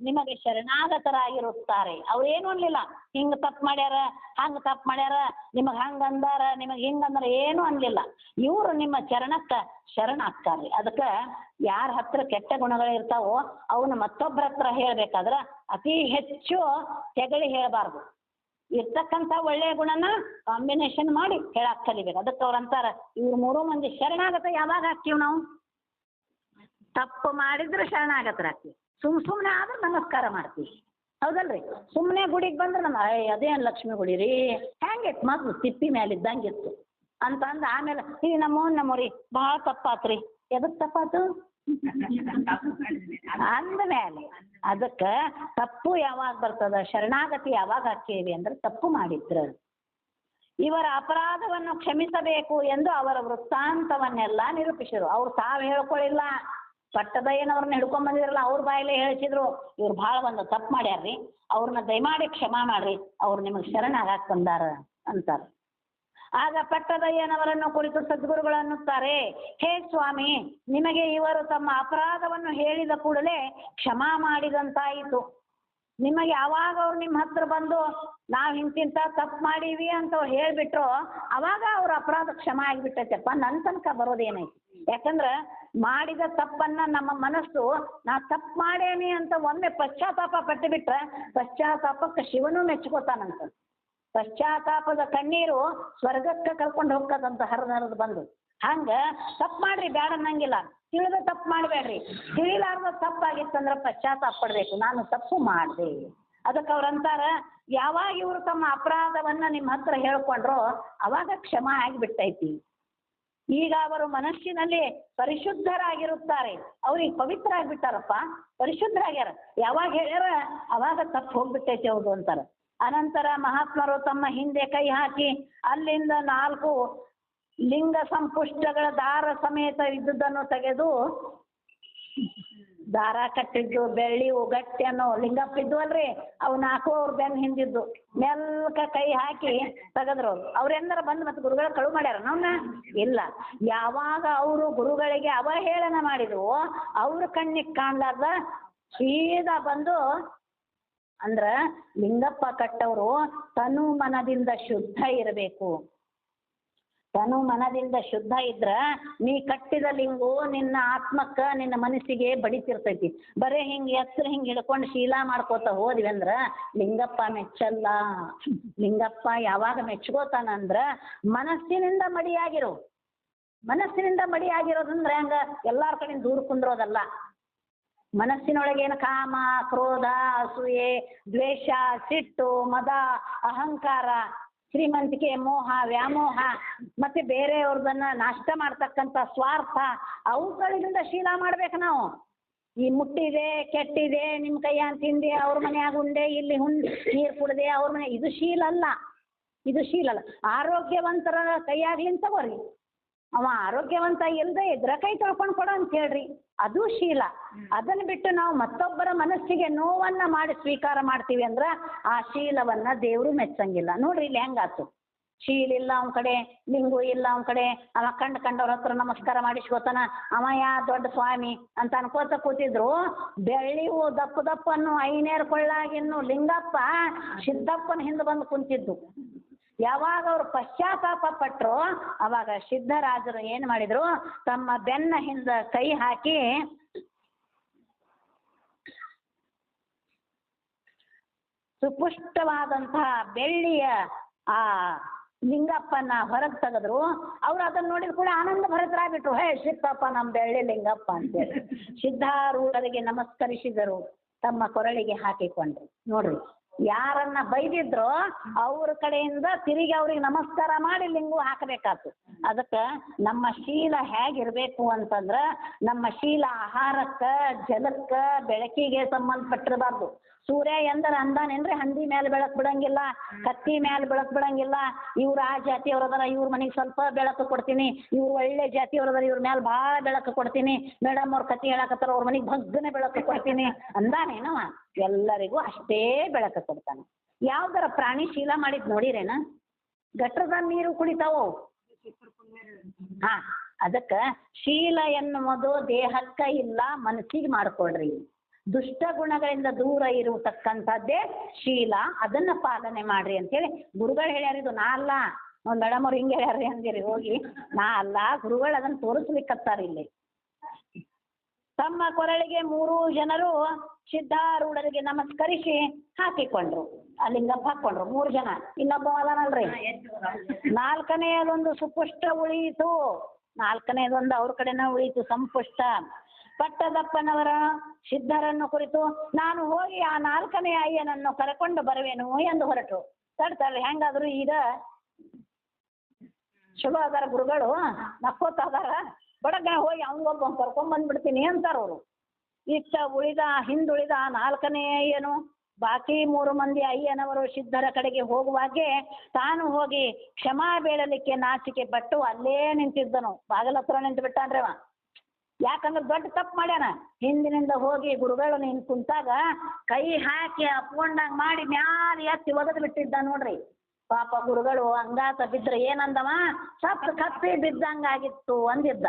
ನಿಮಗೆ ಶರಣಾಗತರಾಗಿರುತ್ತಾರೆ. ಅವ್ರೇನು ಅನ್ಲಿಲ್ಲ, ಹಿಂಗ್ ತಪ್ಪು ಮಾಡ್ಯಾರ, ಹಂಗ ತಪ್ಪು ಮಾಡ್ಯಾರ, ನಿಮಗೆ ಹಂಗಂದಾರ, ನಿಮಗೆ ಹಿಂಗಂದಾರ, ಏನು ಅನ್ಲಿಲ್ಲ. ಇವರು ನಿಮ್ಮ ಚರಣಕ್ಕ ಶರಣಾಗ್ತಾರೆ. ಅದಕ್ಕೆ ಯಾರ ಹತ್ರ ಕೆಟ್ಟ ಗುಣಗಳಿರ್ತಾವೋ ಅವನ್ನ ಮತ್ತೊಬ್ಬರ ಹತ್ರ ಹೇಳ್ಬೇಕಾದ್ರ ಅತಿ ಹೆಚ್ಚು ತೆಗಳಿ ಹೇಳಬಾರ್ದು. ಇರ್ತಕ್ಕಂಥ ಒಳ್ಳೆಯ ಗುಣನ ಕಾಂಬಿನೇಷನ್ ಮಾಡಿ ಹೇಳಕ್ ಕಲಿಬೇಕು. ಅದಕ್ಕೆ ಅವ್ರು ಅಂತಾರ, ಇವ್ರು 3 ಮಂದಿ ಶರಣಾಗತ ಯಾವಾಗ ಹಾಕ್ತೀವಿ ನಾವು? ತಪ್ಪು ಮಾಡಿದ್ರೆ ಶರಣಾಗತರಾಗ್ತೀವಿ, ಸುಮ್ಮನೆ ಆದ್ರೆ ನಮಸ್ಕಾರ ಮಾಡ್ತೀವಿ, ಹೌದಲ್ರಿ? ಸುಮ್ಮನೆ ಗುಡಿಗೆ ಬಂದ್ರೆ ನಮ್ಮ ಅದೇನು ಲಕ್ಷ್ಮೀ ಗುಡಿ ರೀ, ಹೆಂಗಿತ್ತು ಮೊದ್ಲು ತಿಪ್ಪಿ ಮೇಲೆ ಇದ್ದಂಗಿತ್ತು ಅಂತಂದು ಆಮೇಲೆ ಈ ನಮ್ಮೂರಿ ಭಾಳ ತಪ್ಪಾತ್ರಿ. ಎದಕ್ಕೆ ತಪ್ಪಾತು ಅಂದಮೇಲೆ ಅದಕ್ಕೆ ತಪ್ಪು ಯಾವಾಗ ಬರ್ತದ, ಶರಣಾಗತಿ ಯಾವಾಗ ಹಾಕೇವಿ ಅಂದ್ರೆ ತಪ್ಪು ಮಾಡಿದ್ರು. ಇವರ ಅಪರಾಧವನ್ನು ಕ್ಷಮಿಸಬೇಕು ಎಂದು ಅವರ ವೃತ್ತಾಂತವನ್ನೆಲ್ಲ ನಿರೂಪಿಸಿರು. ಅವ್ರು ತಾವು ಹೇಳ್ಕೊಳ್ಳಿಲ್ಲ, ಪಟ್ಟದಯ್ಯನವ್ರನ್ನ ಹಿಡ್ಕೊಂಡ್ ಬಂದಿದ್ರಲ್ಲ ಅವ್ರ ಬಾಯಲ್ಲೇ ಹೇಳಿಸಿದ್ರು, ಇವ್ರು ಭಾಳ ಒಂದು ತಪ್ಪು ಮಾಡ್ಯಾರ್ರಿ, ಅವ್ರನ್ನ ದಯಮಾಡಿ ಕ್ಷಮಾ ಮಾಡ್ರಿ, ಅವ್ರು ನಿಮಗೆ ಶರಣಾಗಾಕ್ ಬಂದಾರ ಅಂತಾರೆ. ಆಗ ಪಟ್ಟದಯ್ಯನವರನ್ನು ಕುರಿತು ಸದ್ಗುರುಗಳು ಅನ್ನುತ್ತಾರೆ, ಹೇ ಸ್ವಾಮಿ, ನಿಮಗೆ ಇವರು ತಮ್ಮ ಅಪರಾಧವನ್ನು ಹೇಳಿದ ಕೂಡಲೇ ಕ್ಷಮಾ ಮಾಡಿದಂತಾಯಿತು. ನಿಮಗೆ ಯಾವಾಗ ಅವ್ರು ನಿಮ್ಮ ಹತ್ರ ಬಂದು ನಾವು ಇಂತಿಂತ ತಪ್ಪು ಮಾಡೀವಿ ಅಂತ ಹೇಳ್ಬಿಟ್ರು, ಅವಾಗ ಅವ್ರ ಅಪರಾಧ ಕ್ಷಮಾ ಆಗಿಬಿಟ್ಟೈತಪ್ಪ. ನನ್ನ ತನಕ ಬರೋದೇನೈತಿ? ಯಾಕಂದ್ರೆ ಮಾಡಿದ ತಪ್ಪನ್ನ ನಮ್ಮ ಮನಸ್ಸು ನಾ ತಪ್ಪು ಮಾಡೇನಿ ಅಂತ ಒಮ್ಮೆ ಪಶ್ಚಾತ್ತಾಪ ಪಟ್ಟು ಬಿಟ್ರೆ ಪಶ್ಚಾತ್ತಾಪಕ್ಕೆ ಶಿವನು ಮೆಚ್ಕೋತಾನಂತ. ಪಶ್ಚಾತ್ತಾಪದ ಕಣ್ಣೀರು ಸ್ವರ್ಗಕ್ಕೆ ಕರ್ಕೊಂಡು ಹೋಗ್ತದಂತ ಹರಿದು ಬಂದು. ಹಂಗ ತಪ್ಪು ಮಾಡ್ರಿ ಬ್ಯಾಡ ಅನ್ನಂಗಿಲ್ಲ, ತಿಳಿದ ತಪ್ಪು ಮಾಡಬೇಡ್ರಿ. ತಿಳಿಲಾರ್ದ ತಪ್ಪಾಗಿತ್ತಂದ್ರೆ ಪಶ್ಚಾತ್ತಾಪ ಪಡ್ಬೇಕು, ನಾನು ತಪ್ಪು ಮಾಡಿದೆ. ಅದಕ್ಕೆ ಅವ್ರಂತಾರ, ಯಾವಾಗ ಇವರು ತಮ್ಮ ಅಪರಾಧವನ್ನ ನಿಮ್ಮ ಹತ್ರ ಹೇಳ್ಕೊಂಡ್ರೋ ಅವಾಗ ಕ್ಷಮಾ ಆಗಿಬಿಟ್ಟೈತಿ. ಈಗ ಅವರು ಮನಸ್ಸಿನಲ್ಲಿ ಪರಿಶುದ್ಧರಾಗಿರುತ್ತಾರೆ. ಅವ್ರಿಗೆ ಪವಿತ್ರ ಆಗಿಬಿಟ್ಟಾರಪ್ಪ, ಪರಿಶುದ್ಧರಾಗ್ಯಾರ. ಯಾವಾಗ ಹೇಳ್ಯಾರ ಅವಾಗ ತಪ್ಪು ಹೋಗ್ಬಿಟ್ಟೈತಿ ಹೌದು ಅಂತಾರ. ಅನಂತರ ಮಹಾತ್ಮರು ತಮ್ಮ ಹಿಂದೆ ಕೈ ಹಾಕಿ ಅಲ್ಲಿಂದ 4 ಲಿಂಗ ಸಂಪುಷ್ಟಗಳ ದಾರ ಸಮೇತ ಇದ್ದುದನ್ನು ತೆಗೆದು, ದಾರ ಕಟ್ಟಿದ್ದು ಬೆಳ್ಳಿ ಗಟ್ಟಿ ಅನ್ನೋ ಲಿಂಗಪ್ಪ ಇದ್ದು ಅಲ್ರಿ, ಅವು 4 ಅವ್ರ ಬೆನ್ನ ಹಿಂದಿದ್ದು ಮೆಲ್ಕ ಕೈ ಹಾಕಿ ತೆಗೆದ್ರು. ಅವ್ರೆಂದಾರ ಬಂದು ಮತ್ತೆ ಗುರುಗಳ ಕಳು ಮಾಡ್ಯಾರ ನವ್ನ? ಇಲ್ಲ. ಯಾವಾಗ ಅವರು ಗುರುಗಳಿಗೆ ಅವಹೇಳನ ಮಾಡಿದ್ರು ಅವ್ರ ಕಣ್ಣಿಗೆ ಕಾಣ್ಲಾರ್ದ ಸೀದಾ ಬಂದು, ಅಂದ್ರ ಲಿಂಗಪ್ಪ ಕಟ್ಟವರು ತನು ಮನದಿಂದ ಶುದ್ಧ ಇರಬೇಕು. ತನು ಮನದಿಂದ ಶುದ್ಧ ಇದ್ರ ನೀ ಕಟ್ಟಿದ ಲಿಂಗು ನಿನ್ನ ಆತ್ಮಕ್ಕ ನಿನ್ನ ಮನಸ್ಸಿಗೆ ಬಡಿತಿರ್ತೈತಿ. ಬರೇ ಹಿಂಗೆ ಹಿಡ್ಕೊಂಡು ಶೀಲಾ ಮಾಡ್ಕೋತ ಹೋದ್ವಿ ಅಂದ್ರ ಲಿಂಗಪ್ಪ ಮೆಚ್ಚಲ್ಲ. ಲಿಂಗಪ್ಪ ಯಾವಾಗ ಮೆಚ್ಕೋತಾನಂದ್ರ ಮನಸ್ಸಿನಿಂದ ಮಡಿಯಾಗಿರು. ಮನಸ್ಸಿನಿಂದ ಮಡಿಯಾಗಿರೋದಂದ್ರೆ ಹಂಗ ಎಲ್ಲಾರ ಕಡೆಯಿಂದ ದೂರ ಕುಂದ್ರೋದಲ್ಲ. ಮನಸ್ಸಿನೊಳಗೇನು ಕಾಮ, ಕ್ರೋಧ, ಅಸೂಯೆ, ದ್ವೇಷ, ಸಿಟ್ಟು, ಮದ, ಅಹಂಕಾರ, ಶ್ರೀಮಂತಿಕೆ, ಮೋಹ, ವ್ಯಾಮೋಹ, ಮತ್ತೆ ಬೇರೆಯವ್ರದನ್ನ ನಾಷ್ಟ ಮಾಡ್ತಕ್ಕಂಥ ಸ್ವಾರ್ಥ, ಅವುಗಳಿಂದ ಶೀಲ ಮಾಡ್ಬೇಕು ನಾವು. ಈ ಮುಟ್ಟಿದೆ, ಕೆಟ್ಟಿದೆ, ನಿಮ್ಮ ಕೈಯ ತಿಂದೆ, ಅವ್ರ ಮನೆಯಾಗ ಉಂಡೆ, ಇಲ್ಲಿ ನೀರು ಕುಡ್ದೆ, ಅವ್ರ ಮನೆ, ಇದು ಶೀಲ ಅಲ್ಲ. ಇದು ಶೀಲ ಅಲ್ಲ. ಆರೋಗ್ಯವಂತರ ಕೈಯಾಗ್ಲಿಂದ ತಗೋರಿ. ಅವ ಆರೋಗ್ಯವಂತ ಇಲ್ಲದೆ ಇದ್ರ ಕೈ ತೊಳ್ಕೊಂಡು ಕೊಡೋ ಅಂತ ಹೇಳ್ರಿ, ಅದು ಶೀಲ. ಅದನ್ನ ಬಿಟ್ಟು ನಾವು ಮತ್ತೊಬ್ಬರ ಮನಸ್ಸಿಗೆ ನೋವನ್ನ ಮಾಡಿ ಸ್ವೀಕಾರ ಮಾಡ್ತೀವಿ ಅಂದ್ರ ಆ ಶೀಲವನ್ನ ದೇವರು ಮೆಚ್ಚಂಗಿಲ್ಲ. ನೋಡ್ರಿ ಇಲ್ಲಿ ಹೆಂಗಾತು. ಶೀಲ ಇಲ್ಲ ಅವನ ಕಡೆ, ಲಿಂಗು ಇಲ್ಲ ಅವನ ಕಡೆ, ಅವ ಕಂಡವ್ರ ಹತ್ರ ನಮಸ್ಕಾರ ಮಾಡಿಸ್ಕೋತಾನ, ಅವ ದೊಡ್ಡ ಸ್ವಾಮಿ ಅಂತ ಅನ್ಕೋತ ಕೂತಿದ್ರು. ಬೆಳ್ಳಿವು ದಪ್ಪನ್ನು ಐನೇರ್ ಕೊಳ್ಳಾಗಿನ್ನು ಲಿಂಗಪ್ಪ ಸಿದ್ದಪ್ಪನ ಹಿಂದೆ ಬಂದು ಕುಂತಿದ್ದು. ಯಾವಾಗ ಅವ್ರು ಪಶ್ಚಾತ್ತಾಪ ಪಟ್ರು ಅವಾಗ ಸಿದ್ಧರಾಜರು ಏನ್ ಮಾಡಿದ್ರು, ತಮ್ಮ ಬೆನ್ನ ಹಿಂದ ಕೈ ಹಾಕಿ ಸುಪುಷ್ಟವಾದಂತಹ ಬೆಳ್ಳಿಯ ಆ ಲಿಂಗಪ್ಪನ ಹೊರಗೆ ತೆಗೆದ್ರು. ಅವ್ರು ಅದನ್ನ ನೋಡಿದ ಕೂಡ ಆನಂದ ಭರಿತರಾಗ್ಬಿಟ್ರು. ಹೇ ಸಿದ್ದಪ್ಪ, ನಮ್ಮ ಬೆಳ್ಳಿ ಲಿಂಗಪ್ಪ ಅಂತೇಳಿ ಸಿದ್ಧಾರೂಢರಿಗೆ ನಮಸ್ಕರಿಸಿದರು, ತಮ್ಮ ಕೊರಳಿಗೆ ಹಾಕಿಕೊಂಡ್ರು. ನೋಡ್ರಿ ಯಾರನ್ನ ಬೈದಿದ್ರೋ ಅವ್ರ ಕಡೆಯಿಂದ ತಿರುಗಿ ಅವ್ರಿಗೆ ನಮಸ್ಕಾರ ಮಾಡಿ ಲಿಂಗು ಹಾಕಬೇಕಾತು. ಅದಕ್ಕೆ ನಮ್ಮ ಶೀಲ ಹೇಗಿರ್ಬೇಕು ಅಂತಂದ್ರೆ ನಮ್ಮ ಶೀಲ ಆಹಾರಕ್ಕೆ, ಜಲಕ್ಕೆ, ಬೆಳಕಿಗೆ ಸಂಬಂಧಪಟ್ಟಿರಬಾರ್ದು. ಸೂರ್ಯ ಎಂದರೆ ಅಂದಾನೇನ್ರಿ ಹಂದಿ ಮೇಲೆ ಬೆಳಕು ಬಿಡಂಗಿಲ್ಲ, ಕತ್ತಿ ಮೇಲೆ ಬೆಳಕು ಬಿಡಂಗಿಲ್ಲ. ಇವ್ರು ಆ ಜಾತಿಯವ್ರದಾರ, ಇವ್ರ ಮನೆಗೆ ಸ್ವಲ್ಪ ಬೆಳಕು ಕೊಡ್ತೀನಿ, ಇವ್ರು ಒಳ್ಳೆ ಜಾತಿಯವ್ರದಾರ, ಇವ್ರ ಮೇಲೆ ಭಾಳ ಬೆಳಕು ಕೊಡ್ತೀನಿ, ಮೇಡಮ್ ಅವ್ರ ಕತ್ತಿ ಹೇಳಕತ್ತಾರ ಅವ್ರ ಮನೆಗೆ ಭಗ್ಗನೆ ಬೆಳಕು ಕೊಡ್ತೀನಿ ಅಂದಾನೇನವ? ಎಲ್ಲರಿಗೂ ಅಷ್ಟೇ ಬೆಳಕು ಕೊಡ್ತಾನೆ. ಯಾವ್ದಾರ ಪ್ರಾಣಿ ಶೀಲ ಮಾಡಿದ್ ನೋಡಿರೇನ? ಗಟ್ರದ ನೀರು ಕುಡಿತಾವು. ಹಾ, ಅದಕ್ಕೆ ಶೀಲ ಎನ್ನುವುದು ದೇಹಕ್ಕೆ ಇಲ್ಲ, ಮನಸ್ಸಿಗೆ ಮಾಡ್ಕೊಳ್ರಿ. ದುಷ್ಟ ಗುಣಗಳಿಂದ ದೂರ ಇರತಕ್ಕಂಥದ್ದೇ ಶೀಲ, ಅದನ್ನ ಪಾಲನೆ ಮಾಡ್ರಿ ಅಂತೇಳಿ ಗುರುಗಳು ಹೇಳ್ಯಾರ. ಇದು ನಾ ಅಲ್ಲ, ಮೇಡಮ್ ಅವ್ರು ಹಿಂಗೆ ಹೇಳ್ಯಾರ್ರಿ ಅಂದಿರಿ, ಹೋಗಿ ನಾ ಅಲ್ಲ, ಗುರುಗಳು ಅದನ್ನ ತೋರಿಸ್ಲಿಕ್ಕತ್ತಾರ ಇಲ್ಲಿ. ತಮ್ಮ ಕೊರಳಿಗೆ 3 ಜನರು ಸಿದ್ಧಾರೂಢರಿಗೆ ನಮಸ್ಕರಿಸಿ ಹಾಕಿಕೊಂಡ್ರು, ಲಿಂಗಪ್ಪ ಹಾಕೊಂಡ್ರು 3 ಜನ. ಇನ್ನೊಬ್ಬ ಅದಾನಲ್ರಿ, 4ನೇದೊಂದು ಸುಪುಷ್ಟ ಉಳಿಯಿತು, 4ನೇದೊಂದು ಅವ್ರ ಕಡೆನ ಉಳಿಯಿತು ಸಂಪುಷ್ಟ. ಪಟ್ಟದಪ್ಪನವರ ಸಿದ್ಧರನ್ನು ಕುರಿತು ನಾನು ಹೋಗಿ ಆ 4ನೇ ಅಯ್ಯನನ್ನು ಕರ್ಕೊಂಡು ಬರುವೆನು ಎಂದು ಹೊರಟು. ತಡ್ತಾಳ್ರಿ, ಹೆಂಗಾದ್ರು ಈಗ ಚಲೋ ಅದಾರ ಗುರುಗಳು, ನಕ್ಕೋತ ಅದಾರ, ಬಡಗ ಹೋಗಿ ಅವನಿಗೊಬ್ಬ ಕರ್ಕೊಂಡ್ಬಂದ್ಬಿಡ್ತೀನಿ ಅಂತಾರ ಅವರು. ಹಿಂದುಳಿದ 4ನೇ ಅಯ್ಯನು ಬಾಕಿ 3 ಮಂದಿ ಅಯ್ಯನವರು ಸಿದ್ಧರ ಕಡೆಗೆ ಹೋಗುವಾಗೆ ತಾನು ಹೋಗಿ ಕ್ಷಮಾ ಬೇಡಲಿಕ್ಕೆ ನಾಚಿಕೆ ಪಟ್ಟು ಅಲ್ಲೇ ನಿಂತಿದ್ದನು. ಬಾಗಲ ಹತ್ರ ನಿಂತು ಬಿಟ್ಟಾನ್ರಿ ಅವ. ಯಾಕಂದ್ರೆ ದೊಡ್ಡ ತಪ್ಪು ಮಾಡ್ಯಾನ. ಹಿಂದಿನಿಂದ ಹೋಗಿ ಗುರುಗಳು ನಿನ್ ಕುಂತಾಗ ಕೈ ಹಾಕಿ ಅಪ್ಕೊಂಡಂಗ್ ಮಾಡಿ ಮ್ಯಾಲ ಎತ್ತಿ ಒಗದು ಬಿಟ್ಟಿದ್ದ ನೋಡ್ರಿ. ಪಾಪ ಗುರುಗಳು ಹಂಗಾತ ಬಿದ್ರೆ ಏನಂದವ, ಸತ್ತು ಕಪ್ಪಿ ಬಿದ್ದಂಗಾಗಿತ್ತು ಅಂದಿದ್ದ.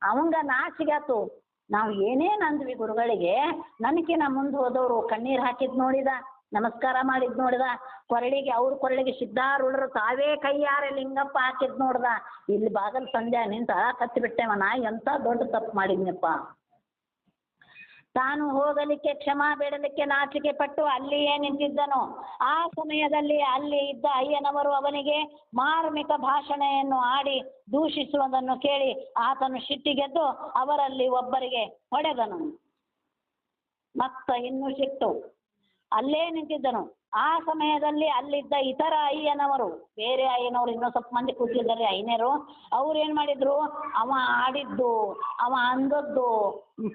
ಅವಂಗ ನಾಚಿಗಾತು. ನಾವು ಏನೇನು ಅಂದ್ವಿ ಗುರುಗಳಿಗೆ, ನನಗಿನ ಮುಂದೆ ಹೋದವರು ಕಣ್ಣೀರು ಹಾಕಿದ್ ನೋಡಿದ, ನಮಸ್ಕಾರ ಮಾಡಿದ್ ನೋಡಿದ, ಅವ್ರ ಕೊರಳಿಗೆ ಸಿದ್ಧಾರೂಢರು ತಾವೇ ಕೈಯಾರೆ ಲಿಂಗಪ್ಪ ಹಾಕಿದ್ ನೋಡ್ದ. ಇಲ್ಲಿ ಬಾಗಲ್ ಸಂಧ್ಯಾ ನಿಂತ ಕತ್ತಿ ಬಿಟ್ಟೆವನ, ಎಂತ ದೊಡ್ಡ ತಪ್ಪು ಮಾಡಿದ್ನಪ್ಪ. ತಾನು ಹೋಗಲಿಕ್ಕೆ ಕ್ಷಮಾ ಬೇಡಲಿಕ್ಕೆ ನಾಚಿಕೆ ಪಟ್ಟು ಅಲ್ಲಿಯೇ ನಿಂತಿದ್ದನು. ಆ ಸಮಯದಲ್ಲಿ ಅಲ್ಲಿ ಇದ್ದ ಅಯ್ಯನವರು ಅವನಿಗೆ ಮಾರ್ಮಿಕ ಭಾಷಣೆಯನ್ನು ಆಡಿ ದೂಷಿಸುವುದನ್ನು ಕೇಳಿ ಆತನು ಸಿಟ್ಟಿಗೆದ್ದು ಅವರಲ್ಲಿ ಒಬ್ಬರಿಗೆ ಹೊಡೆದನು. ಮತ್ತ ಇನ್ನೂ ಸಿಟ್ಟು, ಅಲ್ಲೇ ನಿಂತಿದ್ದನು. ಆ ಸಮಯದಲ್ಲಿ ಅಲ್ಲಿದ್ದ ಇತರ ಅಯ್ಯನವರು, ಬೇರೆ ಅಯ್ಯನವರು ಇನ್ನೂ ಸ್ವಲ್ಪ ಮಂದಿ ಕೂತಿದ್ದಾರೆ ಅಯ್ಯನರು, ಅವ್ರು ಏನ್ ಮಾಡಿದ್ರು, ಅವ ಆಡಿದ್ದು ಅವ ಅಂದದ್ದು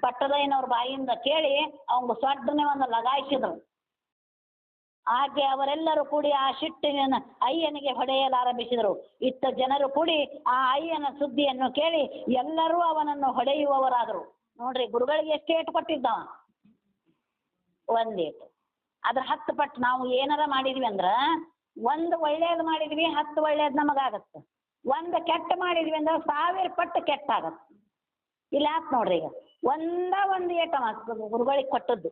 ಪಟ್ಟದಯ್ಯನವ್ರ ಬಾಯಿಂದ ಕೇಳಿ ಅವಂಗ ಸೊಡ್ಡನೆ ಒಂದು ಲಗಾಯಿಸಿದ್ರು. ಹಾಗೆ ಅವರೆಲ್ಲರೂ ಕೂಡಿ ಆ ಸಿಟ್ಟಿನ ಅಯ್ಯನಿಗೆ ಹೊಡೆಯಲಾರಂಭಿಸಿದರು. ಇತ್ತ ಜನರು ಕೂಡಿ ಆ ಅಯ್ಯನ ಸುದ್ದಿಯನ್ನು ಕೇಳಿ ಎಲ್ಲರೂ ಅವನನ್ನು ಹೊಡೆಯುವವರಾದರು. ನೋಡ್ರಿ, ಗುರುಗಳಿಗೆ ಎಷ್ಟು ಏಟು ಕೊಟ್ಟಿದ್ದವ, ಒಂದೇಟು. ಅದ್ರ 10 ಪಟ್ಟು ನಾವು ಏನಾರ ಮಾಡಿದ್ವಿ ಅಂದ್ರೆ, 1 ಒಳ್ಳೇದು ಮಾಡಿದ್ವಿ 10 ಒಳ್ಳೇದು ನಮಗಾಗತ್ತೆ, 1 ಕೆಟ್ಟ ಮಾಡಿದ್ವಿ ಅಂದ್ರೆ 1000 ಪಟ್ಟು ಕೆಟ್ಟ ಆಗತ್ತೆ. ಇಲ್ಲ ಯಾಕೆ ನೋಡ್ರಿ, ಈಗ ಒಂದು ಏಟ ಗುರುಗಳಿಗೆ ಕೊಟ್ಟದ್ದು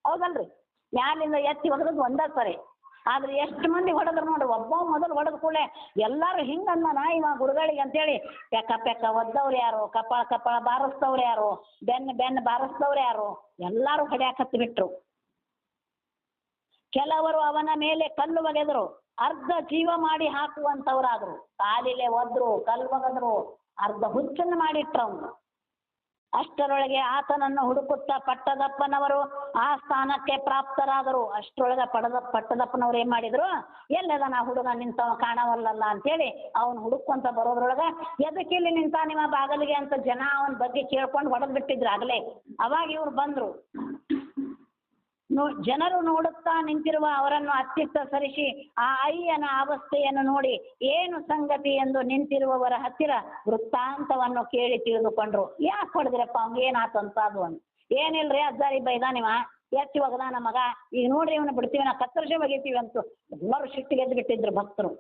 ಹೌದಲ್ರಿ. ಮ್ಯಾಲಿಂದ ಎತ್ತಿ ಹೊಡೆದದ್ದು ಒಂದೇ ಸರಿ, ಆದ್ರೆ ಎಷ್ಟು ಮಂದಿ ಹೊಡೆದ್ರು ನೋಡ್ರಿ. ಒಬ್ಬ ಮೊದಲು ಹೊಡೆದ ಕೂಡಲೇ ಎಲ್ಲರೂ ಹಿಂಗಂದನ ಇವ ಗುರುಗಳಿಗೆ ಅಂತೇಳಿ ಪೆಕ್ಕ ಒದ್ದವ್ರು ಯಾರು, ಕಪಾಳ ಬಾರಿಸ್ತವ್ರು ಯಾರು, ಬೆನ್ನು ಬಾರಿಸ್ತವ್ರು ಯಾರು, ಎಲ್ಲರೂ ಹೊಡ್ಯಾಕತ್ತಿ ಬಿಟ್ರು. ಕೆಲವರು ಅವನ ಮೇಲೆ ಕಲ್ಲು ಒಗೆದರು, ಅರ್ಧ ಜೀವ ಮಾಡಿ ಹಾಕುವಂಥವ್ರಾದ್ರು. ಕಾಲಿಲೆ ಒದ್ರು, ಕಲ್ಲು ಒಗೆದ್ರು, ಅರ್ಧ ಹುಚ್ಚನ್ನು ಮಾಡಿಟ್ರು ಅವನು. ಅಷ್ಟರೊಳಗೆ ಆತನನ್ನು ಹುಡುಕುತ್ತಾ ಪಟ್ಟದಪ್ಪನವರು ಆ ಸ್ಥಾನಕ್ಕೆ ಪ್ರಾಪ್ತರಾದರು. ಅಷ್ಟರೊಳಗೆ ಪಟ್ಟದಪ್ಪನವ್ರು ಏನ್ ಮಾಡಿದ್ರು, ಎಲ್ಲದನ ಹುಡುಗ ನಿಂತವ ಕಾಣವಲ್ಲಲ್ಲ ಅಂತೇಳಿ ಅವನು ಹುಡುಕೊಂತ ಬರೋದ್ರೊಳಗ ಎದಕ್ಕಿಲ್ಲಿ ನಿಂತ ನಿಮ್ಮ ಬಾಗಲಿಗೆ ಅಂತ ಜನ ಅವನ ಬಗ್ಗೆ ಕೇಳ್ಕೊಂಡು ಹೊಡೆದ್ ಬಿಟ್ಟಿದ್ರು ಆಗಲೇ. ಅವಾಗ ಇವ್ರು ಬಂದ್ರು. ಜನರು ನೋಡುತ್ತಾ ನಿಂತಿರುವ ಅವರನ್ನು ಅತ್ತಿತ್ತ ಸರಿಸಿ ಆ ಅಯ್ಯನ ಅವಸ್ಥೆಯನ್ನು ನೋಡಿ ಏನು ಸಂಗತಿ ಎಂದು ನಿಂತಿರುವವರ ಹತ್ತಿರ ವೃತ್ತಾಂತವನ್ನು ಕೇಳಿ ತಿಳಿದುಕೊಂಡ್ರು. ಯಾಕೆ ಹೊಡೆದ್ರಪ್ಪ, ಅವ್ನಿಗೆ ಏನಾಯ್ತು ಅಂತ ಅದು ಅಂತ. ಏನಿಲ್ರಿ, ಅಜ್ಜಾರಿ ಬೈದಾನಿವ, ಎತ್ತಿ ಒಗದಾನ ಮಗ, ಈಗ ನೋಡ್ರಿ ಇವನು ಬಿಡ್ತೀವಿ, ನಾ ಕತ್ತರಿಸಿ ಒಗಿತೀವಿ ಅಂತ ಎಲ್ಲರೂ ಸಿಟ್ಟಿಗೆದ್ದು ಬಿಟ್ಟಿದ್ರು ಭಕ್ತರು.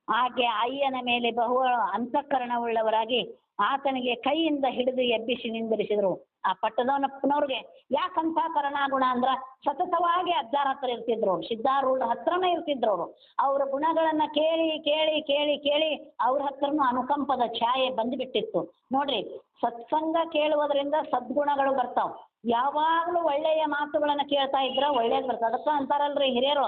ಹಾಗೆ ಅಯ್ಯನ ಮೇಲೆ ಬಹು ಅಂತಃಕರಣವುಳ್ಳವರಾಗಿ ಆತನಿಗೆ ಕೈಯಿಂದ ಹಿಡಿದು ಎಬ್ಬಿಸಿ ನಿಂದಿರಿಸಿದರು. ಆ ಪಟ್ಟದವನಪ್ಪನವ್ರಿಗೆ ಯಾಕಂತ ಕರುಣಾಗುಣ ಅಂದ್ರ ಸತತವಾಗಿ ಅಜ್ಜಾರ ಹತ್ರ ಇರ್ತಿದ್ರು, ಸಿದ್ಧಾರೂಢ ಹತ್ರನೇ ಇರ್ತಿದ್ರು ಅವರು. ಅವ್ರ ಗುಣಗಳನ್ನ ಕೇಳಿ ಕೇಳಿ ಕೇಳಿ ಕೇಳಿ ಅವ್ರ ಹತ್ರನೂ ಅನುಕಂಪದ ಛಾಯೆ ಬಂದ್ಬಿಟ್ಟಿತ್ತು. ನೋಡ್ರಿ, ಸತ್ಸಂಗ ಕೇಳುವುದರಿಂದ ಸದ್ಗುಣಗಳು ಬರ್ತಾವ. ಯಾವಾಗಲೂ ಒಳ್ಳೆಯ ಮಾತುಗಳನ್ನ ಕೇಳ್ತಾ ಇದ್ರ ಒಳ್ಳೇದ್ ಬರ್ತದೆ. ಅದಕ್ಕ ಅಂತಾರಲ್ರಿ ಹಿರಿಯರು,